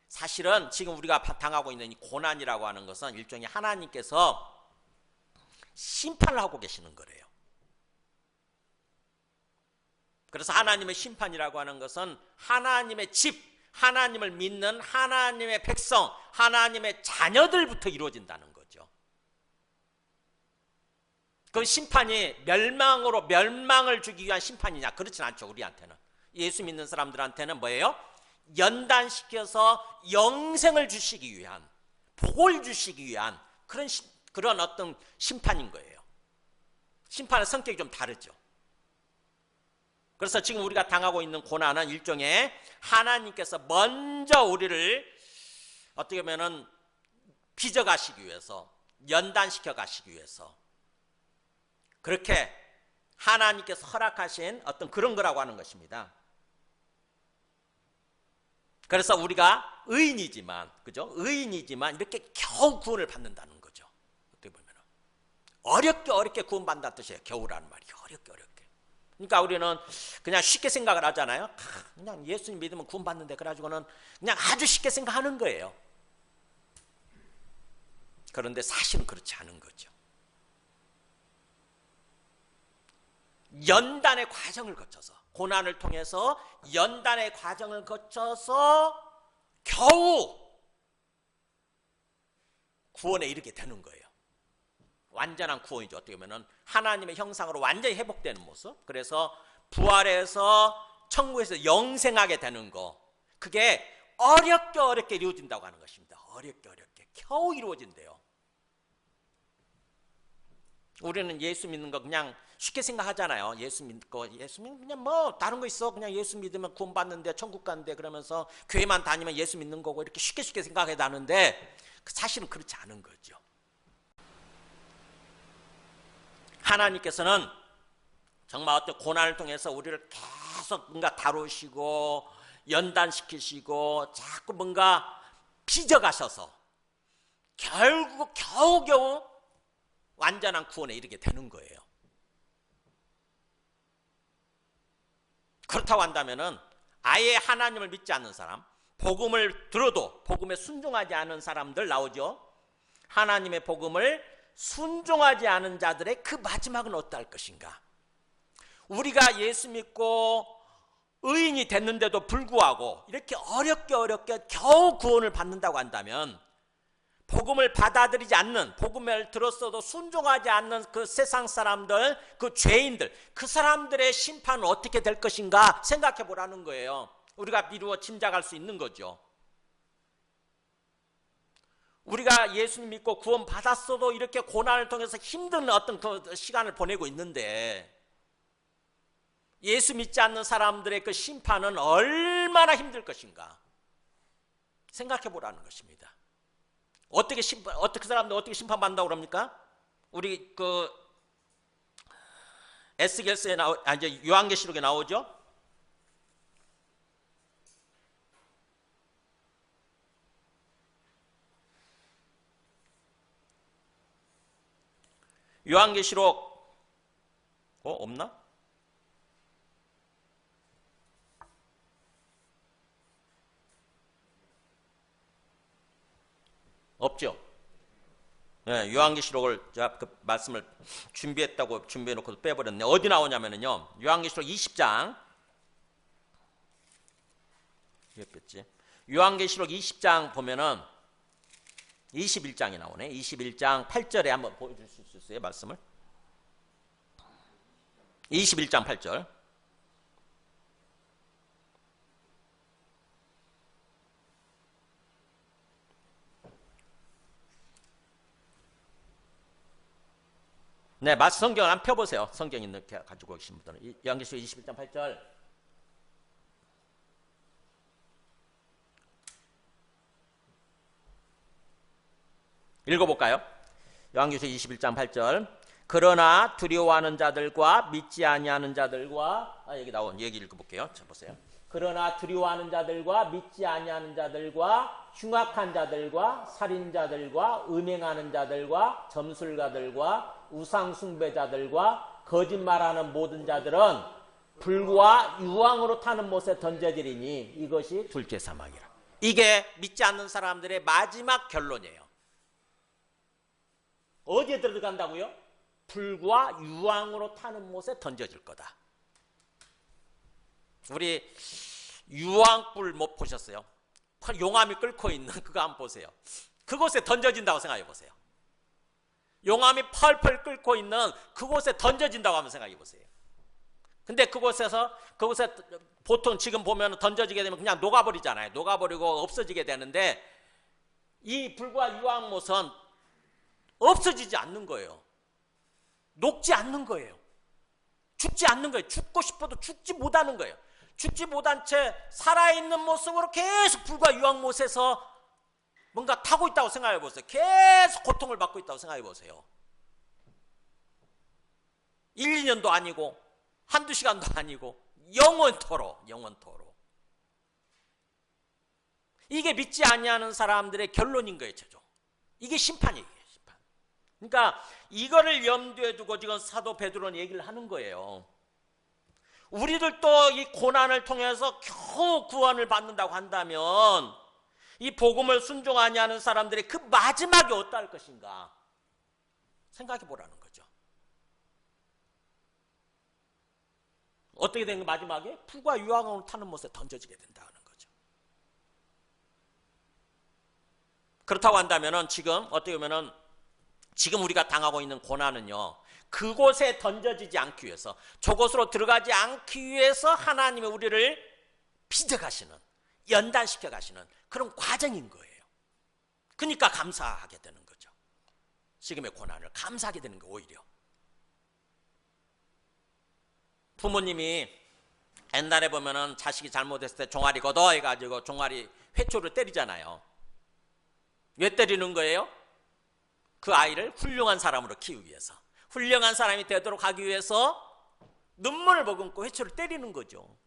사실은 지금 우리가 당하고 있는 이 고난이라고 하는 것은 일종의 하나님께서 심판을 하고 계시는 거래요. 그래서 하나님의 심판이라고 하는 것은 하나님의 집, 하나님을 믿는 하나님의 백성, 하나님의 자녀들부터 이루어진다는 거죠. 그 심판이 멸망을 주기 위한 심판이냐? 그렇진 않죠, 우리한테는. 예수 믿는 사람들한테는 뭐예요? 연단시켜서 영생을 주시기 위한, 복을 주시기 위한 그런 어떤 심판인 거예요. 심판의 성격이 좀 다르죠. 그래서 지금 우리가 당하고 있는 고난은 일종의 하나님께서 먼저 우리를 어떻게 보면은 빚어가시기 위해서, 연단시켜 가시기 위해서 그렇게 하나님께서 허락하신 어떤 그런 거라고 하는 것입니다. 그래서 우리가 의인이지만, 그죠? 의인이지만 이렇게 겨우 구원을 받는다는 거죠. 어떻게 보면 어렵게 구원받는다는 뜻이에요. 겨우라는 말이 어렵게. 그러니까 우리는 그냥 쉽게 생각을 하잖아요. 그냥 예수님 믿으면 구원받는데 그래가지고는 그냥 아주 쉽게 생각하는 거예요. 그런데 사실은 그렇지 않은 거죠. 연단의 과정을 거쳐서 고난을 통해서 연단의 과정을 거쳐서 겨우 구원에 이르게 되는 거예요. 완전한 구원이죠. 어떻게 보면 하나님의 형상으로 완전히 회복되는 모습. 그래서 부활해서 천국에서 영생하게 되는 거. 그게 어렵게 이루어진다고 하는 것입니다. 어렵게 겨우 이루어진대요. 우리는 예수 믿는 거 그냥 쉽게 생각하잖아요. 예수 믿는 그냥 뭐 다른 거 있어. 그냥 예수 믿으면 구원 받는데 천국 간대 그러면서 교회만 다니면 예수 믿는 거고 이렇게 쉽게 생각해 나는데 사실은 그렇지 않은 거죠. 하나님께서는 정말 어떤 고난을 통해서 우리를 계속 뭔가 다루시고 연단시키시고 자꾸 뭔가 빚어가셔서 결국 겨우 완전한 구원에 이르게 되는 거예요. 그렇다고 한다면은 아예 하나님을 믿지 않는 사람, 복음을 들어도 복음에 순종하지 않은 사람들 나오죠. 하나님의 복음을 순종하지 않은 자들의 그 마지막은 어떠할 것인가? 우리가 예수 믿고 의인이 됐는데도 불구하고 이렇게 어렵게 겨우 구원을 받는다고 한다면 복음을 받아들이지 않는, 복음을 들었어도 순종하지 않는 그 세상 사람들, 그 죄인들, 그 사람들의 심판은 어떻게 될 것인가 생각해 보라는 거예요. 우리가 미루어 짐작할 수 있는 거죠. 우리가 예수님 믿고 구원 받았어도 이렇게 고난을 통해서 힘든 어떤 그 시간을 보내고 있는데 예수 믿지 않는 사람들의 그 심판은 얼마나 힘들 것인가 생각해 보라는 것입니다. 어떻게 사람들 어떻게 심판받는다고 그럽니까? 우리 그 에스겔서에 이제 요한계시록에 나오죠. 요한계시록 없나? 없죠. 네, 요한계시록을 제가 그 말씀을 준비해놓고 빼버렸네. 어디 나오냐면요. 요한계시록 20장. 왜 뺐지? 요한계시록 20장 보면은 21장이 나오네. 21장 8절에 한번 보여주실 수 있어요? 말씀을. 21장 8절. 네, 성경을 한번 펴보세요. 성경 있는 가지고 계신 분들은. 요한계시록 21장 8절. 읽어볼까요? 요한계시록 21장 8절. 그러나 두려워하는 자들과 믿지 아니하는 자들과 여기 나온 얘기 읽어볼게요. 자 보세요. 그러나 두려워하는 자들과 믿지 아니하는 자들과 흉악한 자들과 살인자들과 음행하는 자들과 점술가들과 우상 숭배자들과 거짓말하는 모든 자들은 불과 유황으로 타는 못에 던져지리니 이것이 둘째 사망이라. 이게 믿지 않는 사람들의 마지막 결론이에요. 어디에 들어간다고요? 불과 유황으로 타는 못에 던져질 거다. 우리 유황불 못 보셨어요? 용암이 끓고 있는 그거 한번 보세요. 그곳에 던져진다고 생각해 보세요. 용암이 펄펄 끓고 있는 그곳에 던져진다고 한번 생각해 보세요. 근데 그곳에 보통 지금 보면 던져지게 되면 그냥 녹아버리잖아요. 녹아버리고 없어지게 되는데 이 불과 유황못은 없어지지 않는 거예요. 녹지 않는 거예요. 죽지 않는 거예요. 죽고 싶어도 죽지 못하는 거예요. 죽지 못한 채 살아있는 모습으로 계속 불과 유황못에서 뭔가 타고 있다고 생각해 보세요. 계속 고통을 받고 있다고 생각해 보세요. 1, 2년도 아니고 한두 시간도 아니고 영원토록. 이게 믿지 아니하는 사람들의 결론인 거예요. 최종. 이게 심판이에요. 심판. 그러니까 이거를 염두에 두고 지금 사도 베드로는 얘기를 하는 거예요. 우리들도 이 고난을 통해서 겨우 구원을 받는다고 한다면 이 복음을 순종하지 않는 사람들의 그 마지막이 어떠할 것인가 생각해 보라는 거죠. 어떻게 된 거 마지막에? 풀과 유황을 타는 못에 던져지게 된다는 거죠. 그렇다고 한다면은 지금 어떻게 보면은 지금 우리가 당하고 있는 고난은요, 그곳에 던져지지 않기 위해서, 저곳으로 들어가지 않기 위해서 하나님이 우리를 빚어가시는, 연단시켜 가시는 그런 과정인 거예요. 그러니까 감사하게 되는 거죠. 지금의 고난을 감사하게 되는 거. 오히려 부모님이 옛날에 보면은 자식이 잘못했을 때 종아리 걷어 해가지고 종아리 회초를 때리잖아요. 왜 때리는 거예요? 그 아이를 훌륭한 사람으로 키우기 위해서, 훌륭한 사람이 되도록 하기 위해서 눈물을 머금고 회초를 때리는 거죠.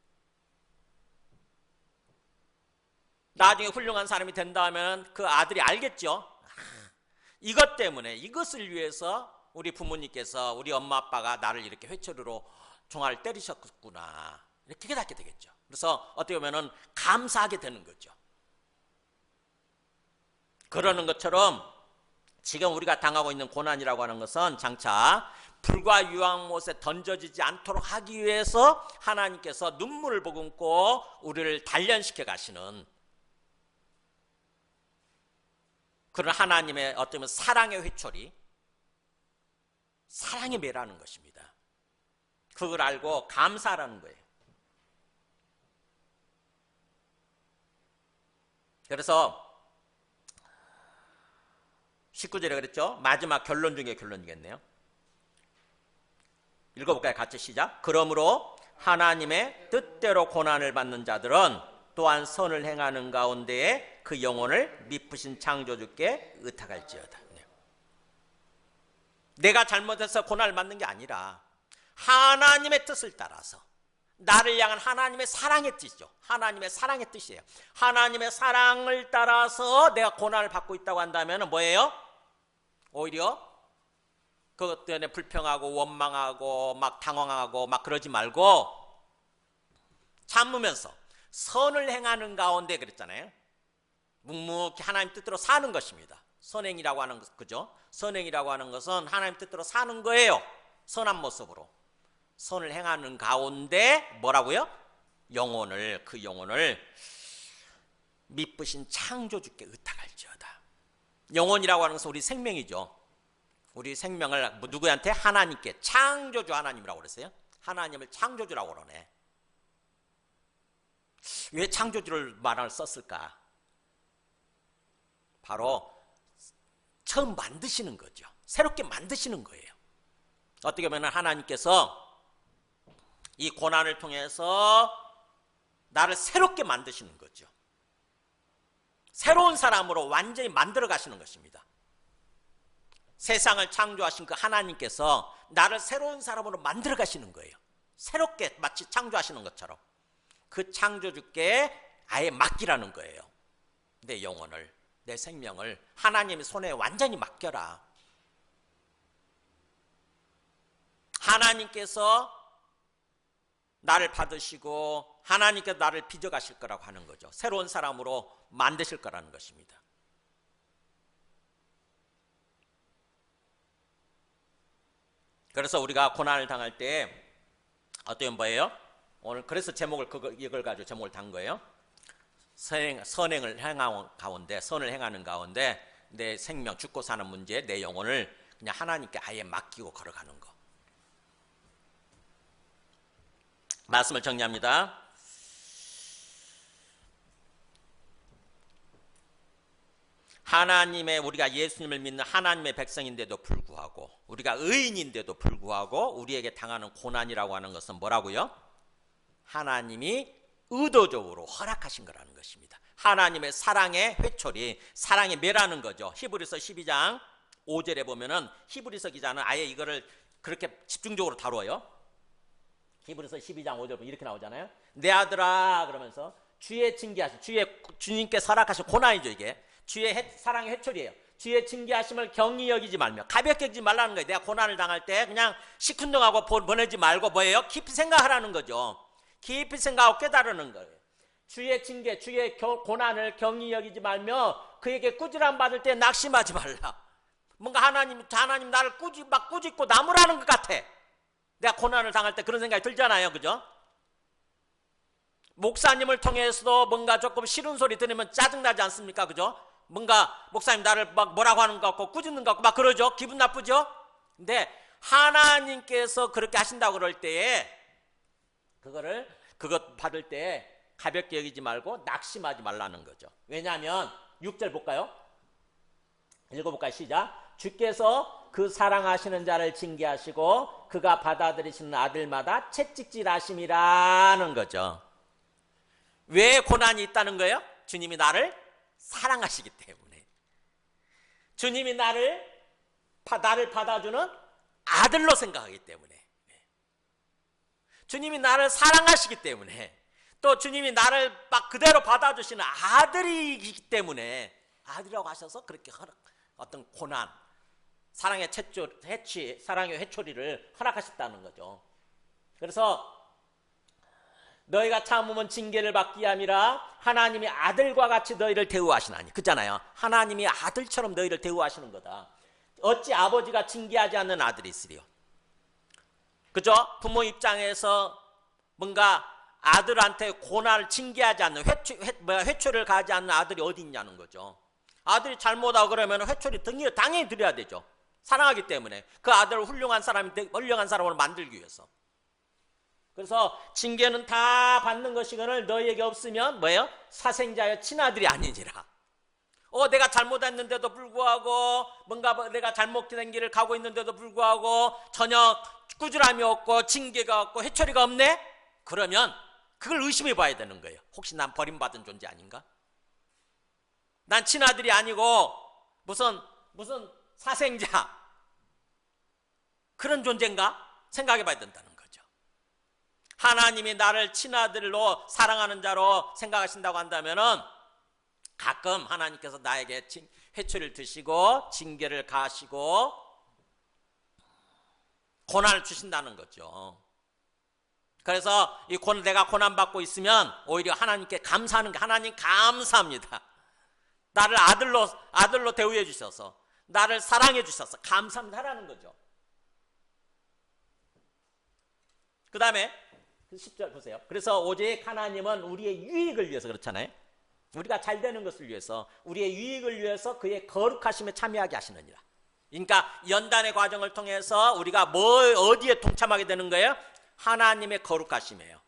나중에 훌륭한 사람이 된다면 그 아들이 알겠죠. 이것 때문에, 이것을 위해서 우리 부모님께서, 우리 엄마 아빠가 나를 이렇게 회초리로 종아리를 때리셨구나, 이렇게 깨닫게 되겠죠. 그래서 어떻게 보면 감사하게 되는 거죠. 그러는 것처럼 지금 우리가 당하고 있는 고난이라고 하는 것은 장차 불과 유황못에 던져지지 않도록 하기 위해서 하나님께서 눈물을 머금고 우리를 단련시켜 가시는 그런 하나님의 어쩌면 사랑의 회초리, 사랑의 매라는 것입니다. 그걸 알고 감사하라는 거예요. 그래서 19절에 그랬죠. 마지막 결론 중에 결론이겠네요. 읽어볼까요? 같이 시작. 그러므로 하나님의 뜻대로 고난을 받는 자들은 또한 선을 행하는 가운데에 그 영혼을 미쁘신 창조주께 의탁할지어다. 내가 잘못해서 고난을 받는 게 아니라 하나님의 뜻을 따라서, 나를 향한 하나님의 사랑의 뜻이죠. 하나님의 사랑의 뜻이에요. 하나님의 사랑을 따라서 내가 고난을 받고 있다고 한다면 뭐예요? 오히려 그것 때문에 불평하고 원망하고 막 당황하고 막 그러지 말고 참으면서 선을 행하는 가운데, 그랬잖아요. 묵묵히 하나님 뜻대로 사는 것입니다. 선행이라고 하는 것, 그죠? 선행이라고 하는 것은 하나님 뜻대로 사는 거예요. 선한 모습으로 선을 행하는 가운데 뭐라고요? 그 영혼을 미쁘신 창조주께 의탁할지어다. 영혼이라고 하는 것은 우리 생명이죠. 우리 생명을 누구한테? 하나님께, 창조주 하나님이라고 그랬어요. 하나님을 창조주라고 그러네. 왜 창조주를 말을 썼을까? 바로 처음 만드시는 거죠. 새롭게 만드시는 거예요. 어떻게 보면 하나님께서 이 고난을 통해서 나를 새롭게 만드시는 거죠. 새로운 사람으로 완전히 만들어 가시는 것입니다. 세상을 창조하신 그 하나님께서 나를 새로운 사람으로 만들어 가시는 거예요. 새롭게 마치 창조하시는 것처럼 그 창조주께 아예 맡기라는 거예요. 내 영혼을, 내 생명을 하나님의 손에 완전히 맡겨라. 하나님께서 나를 받으시고 하나님께서 나를 빚어가실 거라고 하는 거죠. 새로운 사람으로 만드실 거라는 것입니다. 그래서 우리가 고난을 당할 때 어떤 뭐예요? 오늘 그래서 제목을 이걸 가지고 제목을 단 거예요. 선행을 행하는 가운데, 선을 행하는 가운데 내 생명, 죽고 사는 문제, 내 영혼을 그냥 하나님께 아예 맡기고 걸어가는 거. 말씀을 정리합니다. 하나님의, 우리가 예수님을 믿는 하나님의 백성인데도 불구하고, 우리가 의인인데도 불구하고 우리에게 당하는 고난이라고 하는 것은 뭐라고요? 하나님이 의도적으로 허락하신 거라는 것입니다. 하나님의 사랑의 회초리, 사랑의 매라는 거죠. 히브리서 12장 5절에 보면은 히브리서 기자는 아예 이거를 그렇게 집중적으로 다뤄요. 히브리서 12장 5절 보면 이렇게 나오잖아요. 내 아들아 그러면서 주의 징계하심, 주님께 허락하신 고난이죠. 이게 주의 사랑의 회초리예요. 주의 징계하심을 경히 여기지 말며, 가볍게 여기지 말라는 거예요. 내가 고난을 당할 때 그냥 시큰둥하고 보내지 말고 뭐예요? 깊이 생각하라는 거죠. 깊이 생각하고 깨달으는 거예요. 주의 징계, 주의 고난을 경히 여기지 말며 그에게 꾸지람 받을 때 낙심하지 말라. 뭔가 하나님 나를 꾸짖고 나무라는 것 같아. 내가 고난을 당할 때 그런 생각이 들잖아요. 그죠? 목사님을 통해서도 뭔가 조금 싫은 소리 들으면 짜증나지 않습니까? 그죠? 뭔가 목사님 나를 막 뭐라고 하는 것 같고 꾸짖는 것 같고 막 그러죠. 기분 나쁘죠? 근데 하나님께서 그렇게 하신다고 그럴 때에 그것 받을 때 가볍게 여기지 말고 낙심하지 말라는 거죠. 왜냐하면 6절 볼까요? 읽어볼까요? 시작. 주께서 그 사랑하시는 자를 징계하시고 그가 받아들이시는 아들마다 채찍질하심이라는 거죠. 왜 고난이 있다는 거예요? 주님이 나를 사랑하시기 때문에. 주님이 나를 받아주는 아들로 생각하기 때문에. 주님이 나를 사랑하시기 때문에, 또 주님이 나를 막 그대로 받아주시는 아들이기 때문에, 아들이라고 하셔서 그렇게 어떤 고난, 사랑의 회초리를 허락하셨다는 거죠. 그래서 너희가 참으면 징계를 받기 함이라 하나님이 아들과 같이 너희를 대우하시나니. 그잖아요. 하나님이 아들처럼 너희를 대우하시는 거다. 어찌 아버지가 징계하지 않는 아들이 있으리요. 그죠? 부모 입장에서 뭔가 아들한테 고난을 징계하지 않는 회초리를 가하지 않는 아들이 어디 있냐는 거죠. 아들이 잘못하고 그러면 회초리 당연히 드려야 되죠. 사랑하기 때문에 그 아들을 훌륭한 사람으로 만들기 위해서. 그래서 징계는 다 받는 것이거늘 너희에게 없으면 뭐예요? 사생자여 친아들이 아니니라. 내가 잘못했는데도 불구하고, 뭔가 내가 잘못된 길을 가고 있는데도 불구하고 전혀 꾸지람이 없고 징계가 없고 회초리가 없네? 그러면 그걸 의심해 봐야 되는 거예요. 혹시 난 버림받은 존재 아닌가? 난 친아들이 아니고 무슨 사생자, 그런 존재인가? 생각해 봐야 된다는 거죠. 하나님이 나를 친아들로 사랑하는 자로 생각하신다고 한다면은 가끔 하나님께서 나에게 회초리를 드시고 징계를 가하시고 고난을 주신다는 거죠. 그래서 내가 고난받고 있으면 오히려 하나님께 감사하는 게, 하나님 감사합니다. 나를 아들로 대우해 주셔서, 나를 사랑해 주셔서 감사합니다 하라는 거죠. 그 다음에 10절 보세요. 그래서 오직 하나님은 우리의 유익을 위해서, 그렇잖아요. 우리가 잘 되는 것을 위해서, 우리의 유익을 위해서 그의 거룩하심에 참여하게 하시느니라. 그러니까 연단의 과정을 통해서 우리가 어디에 동참하게 되는 거예요? 하나님의 거룩하심이에요.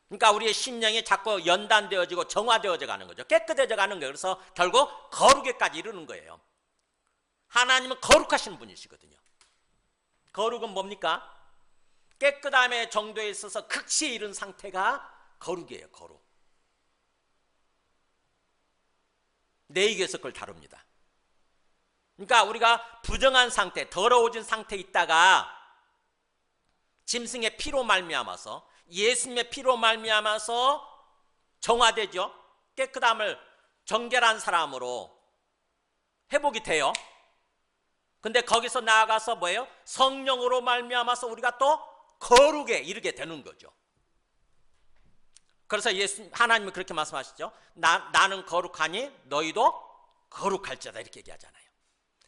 그러니까 우리의 심령이 자꾸 연단되어지고 정화되어져 가는 거죠. 깨끗해져 가는 거예요. 그래서 결국 거룩에까지 이르는 거예요. 하나님은 거룩하신 분이시거든요. 거룩은 뭡니까? 깨끗함의 정도에 있어서 극치에 이른 상태가 거룩이에요. 거룩. 내익에서 그걸 다룹니다. 그러니까 우리가 부정한 상태, 더러워진 상태에 있다가 짐승의 피로 말미암아서, 예수님의 피로 말미암아서 정화되죠. 깨끗함을 정결한 사람으로 회복이 돼요. 근데 거기서 나아가서 뭐예요? 성령으로 말미암아서 우리가 또 거룩에 이르게 되는 거죠. 그래서 하나님은 그렇게 말씀하시죠. 나는 거룩하니 너희도 거룩할지어다, 이렇게 얘기하잖아요.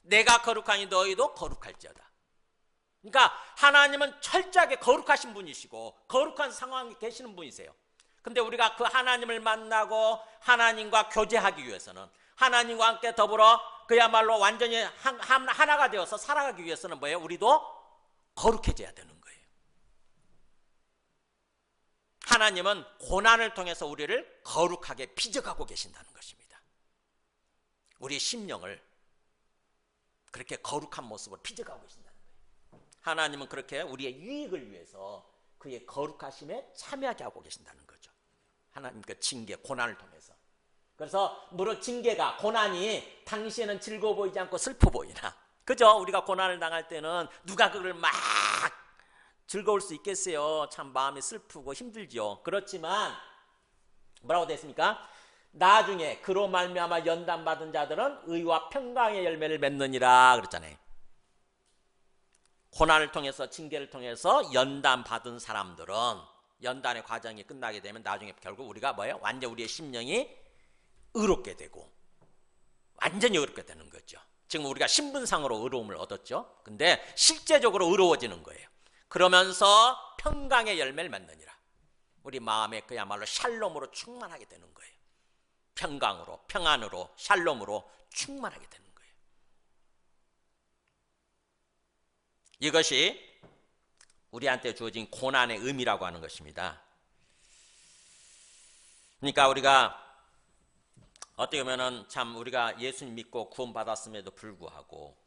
내가 거룩하니 너희도 거룩할지어다. 그러니까 하나님은 철저하게 거룩하신 분이시고 거룩한 상황에 계시는 분이세요. 근데 우리가 그 하나님을 만나고 하나님과 교제하기 위해서는, 하나님과 함께 더불어 그야말로 완전히 하나가 되어서 살아가기 위해서는 뭐예요? 우리도 거룩해져야 되는 거예요. 하나님은 고난을 통해서 우리를 거룩하게 빚어가고 계신다는 것입니다. 우리의 심령을 그렇게 거룩한 모습으로 빚어가고 계신다는 거예요. 하나님은 그렇게 우리의 유익을 위해서 그의 거룩하심에 참여하게 하고 계신다는 거죠. 하나님 그 징계, 고난을 통해서. 그래서 물론 징계가, 고난이 당시에는 즐거워 보이지 않고 슬퍼 보이나, 그죠? 우리가 고난을 당할 때는 누가 그걸 막 즐거울 수 있겠어요. 참 마음이 슬프고 힘들죠. 그렇지만 뭐라고 되어 있습니까? 나중에 그로 말미암아 연단받은 자들은 의와 평강의 열매를 맺느니라 그랬잖아요. 고난을 통해서, 징계를 통해서 연단받은 사람들은, 연단의 과정이 끝나게 되면 나중에 결국 우리가 뭐예요? 완전 우리의 심령이 의롭게 되고 완전히 의롭게 되는 거죠. 지금 우리가 신분상으로 의로움을 얻었죠. 근데 실제적으로 의로워지는 거예요. 그러면서 평강의 열매를 맺느니라. 우리 마음에 그야말로 샬롬으로 충만하게 되는 거예요. 평강으로, 평안으로, 샬롬으로 충만하게 되는 거예요. 이것이 우리한테 주어진 고난의 의미라고 하는 것입니다. 그러니까 우리가 어떻게 보면은 참 우리가 예수님 믿고 구원받았음에도 불구하고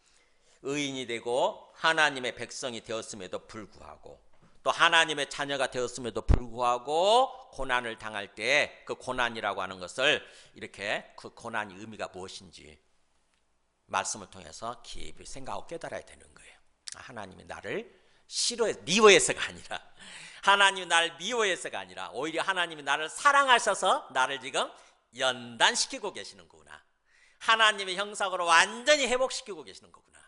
의인이 되고 하나님의 백성이 되었음에도 불구하고 또 하나님의 자녀가 되었음에도 불구하고 고난을 당할 때 그 고난이라고 하는 것을 이렇게 그 고난의 의미가 무엇인지 말씀을 통해서 깊이 생각하고 깨달아야 되는 거예요. 하나님이 나를 미워해서가 아니라 하나님이 나를 미워해서가 아니라 오히려 하나님이 나를 사랑하셔서 나를 지금 연단시키고 계시는 거구나. 하나님의 형상으로 완전히 회복시키고 계시는 거구나.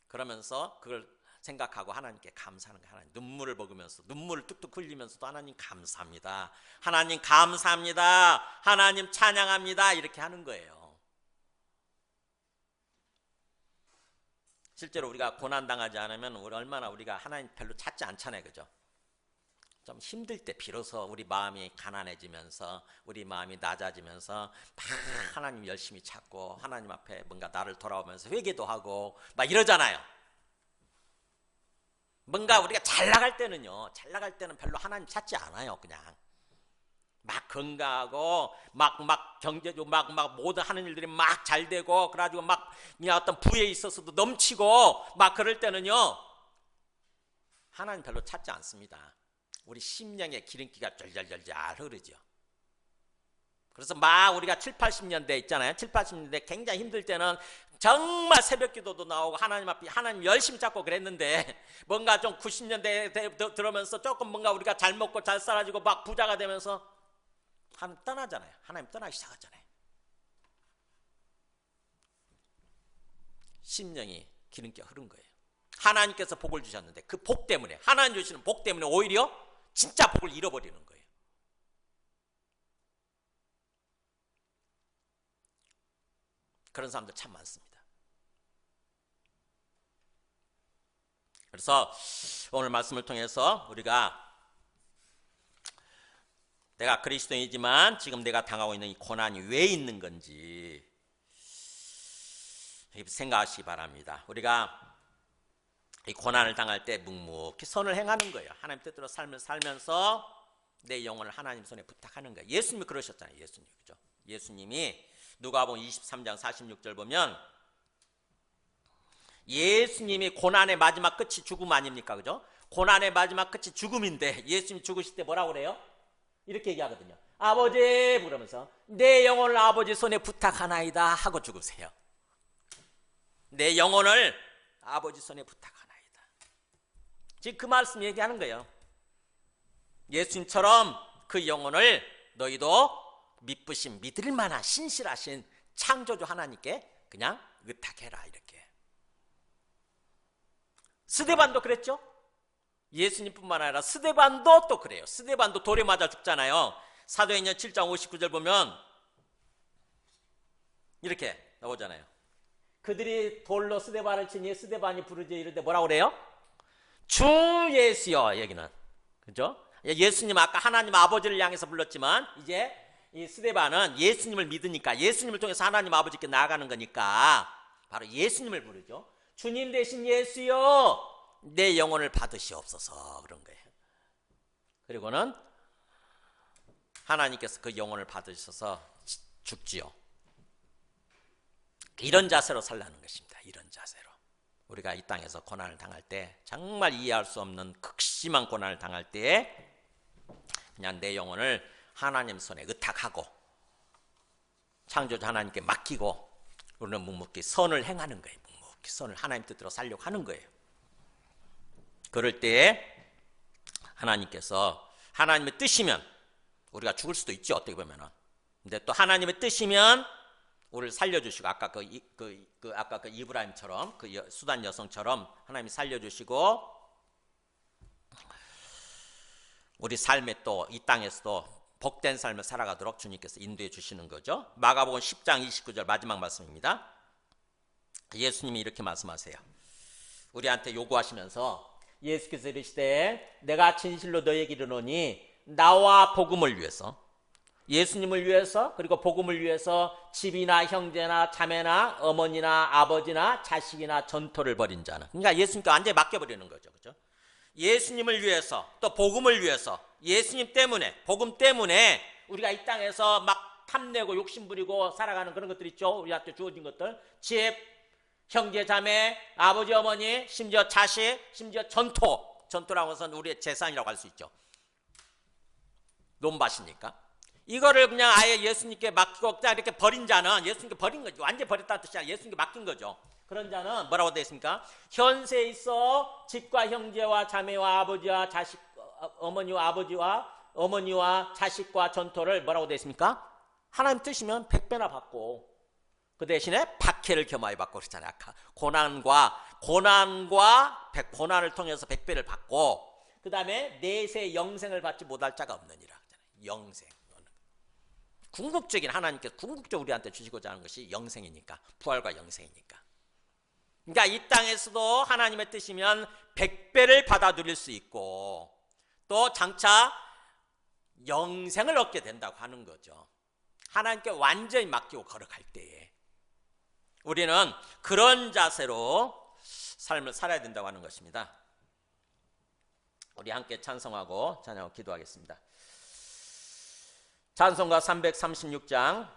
그러면서 그걸 생각하고 하나님께 감사하는 거예요. 하나님 눈물을 먹으면서 눈물을 뚝뚝 흘리면서도 하나님 감사합니다. 하나님 감사합니다. 하나님 찬양합니다. 이렇게 하는 거예요. 실제로 우리가 고난당하지 않으면 얼마나 우리가 하나님 별로 찾지 않잖아요. 그죠? 좀 힘들 때 비로소 우리 마음이 가난해지면서 우리 마음이 낮아지면서 막 하나님 열심히 찾고 하나님 앞에 뭔가 나를 돌아오면서 회개도 하고 막 이러잖아요. 뭔가 우리가 잘 나갈 때는요, 잘 나갈 때는 별로 하나님 찾지 않아요. 그냥 막 건강하고 막 경제적으로 막 모든 하는 일들이 막 잘 되고 그래가지고 막 그냥 어떤 부에 있어서도 넘치고 막 그럴 때는요, 하나님 별로 찾지 않습니다. 우리 심령의 기름기가 쫄쫄쫄쫄 흐르죠. 그래서 막 우리가 7, 80년대 있잖아요. 7, 80년대 굉장히 힘들 때는 정말 새벽 기도도 나오고 하나님 앞에 하나님 열심히 찾고 그랬는데 뭔가 좀 90년대 들어오면서 조금 뭔가 우리가 잘 먹고 잘 살아지고 막 부자가 되면서 하나님 떠나잖아요. 하나님 떠나기 시작하잖아요. 심령이 기름기가 흐른 거예요. 하나님께서 복을 주셨는데 그 복 때문에 하나님 주시는 복 때문에 오히려 진짜 복을 잃어버리는 거예요. 그런 사람들 참 많습니다. 그래서 오늘 말씀을 통해서 우리가 내가 그리스도인이지만 지금 내가 당하고 있는 이 고난이 왜 있는 건지 생각하시기 바랍니다. 우리가 이 고난을 당할 때 묵묵히 선을 행하는 거예요. 하나님 뜻대로 삶을 살면서 내 영혼을 하나님 손에 부탁하는 거예요. 예수님이 그러셨잖아요. 예수님, 그죠? 예수님이 누가복음 23장 46절 보면 예수님이 고난의 마지막 끝이 죽음 아닙니까? 그죠? 고난의 마지막 끝이 죽음인데 예수님이 죽으실 때 뭐라고 그래요? 이렇게 얘기하거든요. 아버지 그러면서 내 영혼을 아버지 손에 부탁하나이다 하고 죽으세요. 내 영혼을 아버지 손에 부탁하나이다. 지금 그 말씀 얘기하는 거예요. 예수님처럼 그 영혼을 너희도 믿으신 믿을 만한 신실하신 창조주 하나님께 그냥 의탁해라 이렇게. 스데반도 그랬죠. 예수님뿐만 아니라 스데반도 또 그래요. 스데반도 돌에 맞아 죽잖아요. 사도행전 7장 59절 보면 이렇게 나오잖아요. 그들이 돌로 스데반을 치니 스데반이 부르짖어 이르되 뭐라고 그래요? 주 예수여. 여기는 그죠? 예수님 아까 하나님 아버지를 향해서 불렀지만 이제 이 스데반은 예수님을 믿으니까 예수님을 통해서 하나님 아버지께 나아가는 거니까 바로 예수님을 부르죠. 주님 대신 예수여 내 영혼을 받으시옵소서 그런 거예요. 그리고는 하나님께서 그 영혼을 받으셔서 죽지요. 이런 자세로 살라는 것입니다. 이런 자세로. 우리가 이 땅에서 고난을 당할 때 정말 이해할 수 없는 극심한 고난을 당할 때 그냥 내 영혼을 하나님 손에 의탁하고 창조주 하나님께 맡기고 우리는 묵묵히 선을 행하는 거예요. 묵묵히 선을 하나님 뜻대로 살려고 하는 거예요. 그럴 때에 하나님께서 하나님의 뜻이면 우리가 죽을 수도 있죠. 어떻게 보면은. 근데 또 하나님의 뜻이면 우리를 살려주시고 아까 아까 그 이브라임처럼 그 수단 여성처럼 하나님이 살려주시고 우리 삶에 또 이 땅에서도 복된 삶을 살아가도록 주님께서 인도해 주시는 거죠. 마가복음 10장 29절 마지막 말씀입니다. 예수님이 이렇게 말씀하세요. 우리한테 요구하시면서 예수께서 이르시되 내가 진실로 너희에게 이르노니 나와 복음을 위해서, 예수님을 위해서, 그리고 복음을 위해서 집이나 형제나 자매나 어머니나 아버지나 자식이나 전토를 벌인 자는, 그러니까 예수님께 완전히 맡겨버리는 거죠. 그죠? 예수님을 위해서, 또 복음을 위해서, 예수님 때문에, 복음 때문에 우리가 이 땅에서 막 탐내고 욕심부리고 살아가는 그런 것들 있죠. 우리한테 주어진 것들, 집, 형제 자매, 아버지 어머니, 심지어 자식, 심지어 전토라고 해서 우리의 재산이라고 할 수 있죠. 논밭이니까 이거를 그냥 아예 예수님께 맡기고 그냥 이렇게 버린 자는, 예수님께 버린 거죠. 완전히 버렸다는 뜻이 아니라 예수님께 맡긴 거죠. 그런 자는 뭐라고 되어 있습니까? 현세에 있어 집과 형제와 자매와 아버지와 자식, 어머니와 아버지와 어머니와 자식과 전토를 뭐라고 되어 있습니까? 하나님 뜻이면 100배나 받고, 그 대신에 박해를 겸하여 받고 그랬잖아요. 아까 고난을 통해서 100배를 받고, 그 다음에 내세 영생을 받지 못할 자가 없느니라. 영생. 궁극적인, 하나님께서 궁극적으로 우리한테 주시고자 하는 것이 영생이니까, 부활과 영생이니까. 그러니까 이 땅에서도 하나님의 뜻이면 100배를 받아들일 수 있고, 또 장차 영생을 얻게 된다고 하는 거죠. 하나님께 완전히 맡기고 걸어갈 때에 우리는 그런 자세로 삶을 살아야 된다고 하는 것입니다. 우리 함께 찬송하고 찬양하고 기도하겠습니다. 찬송가 336장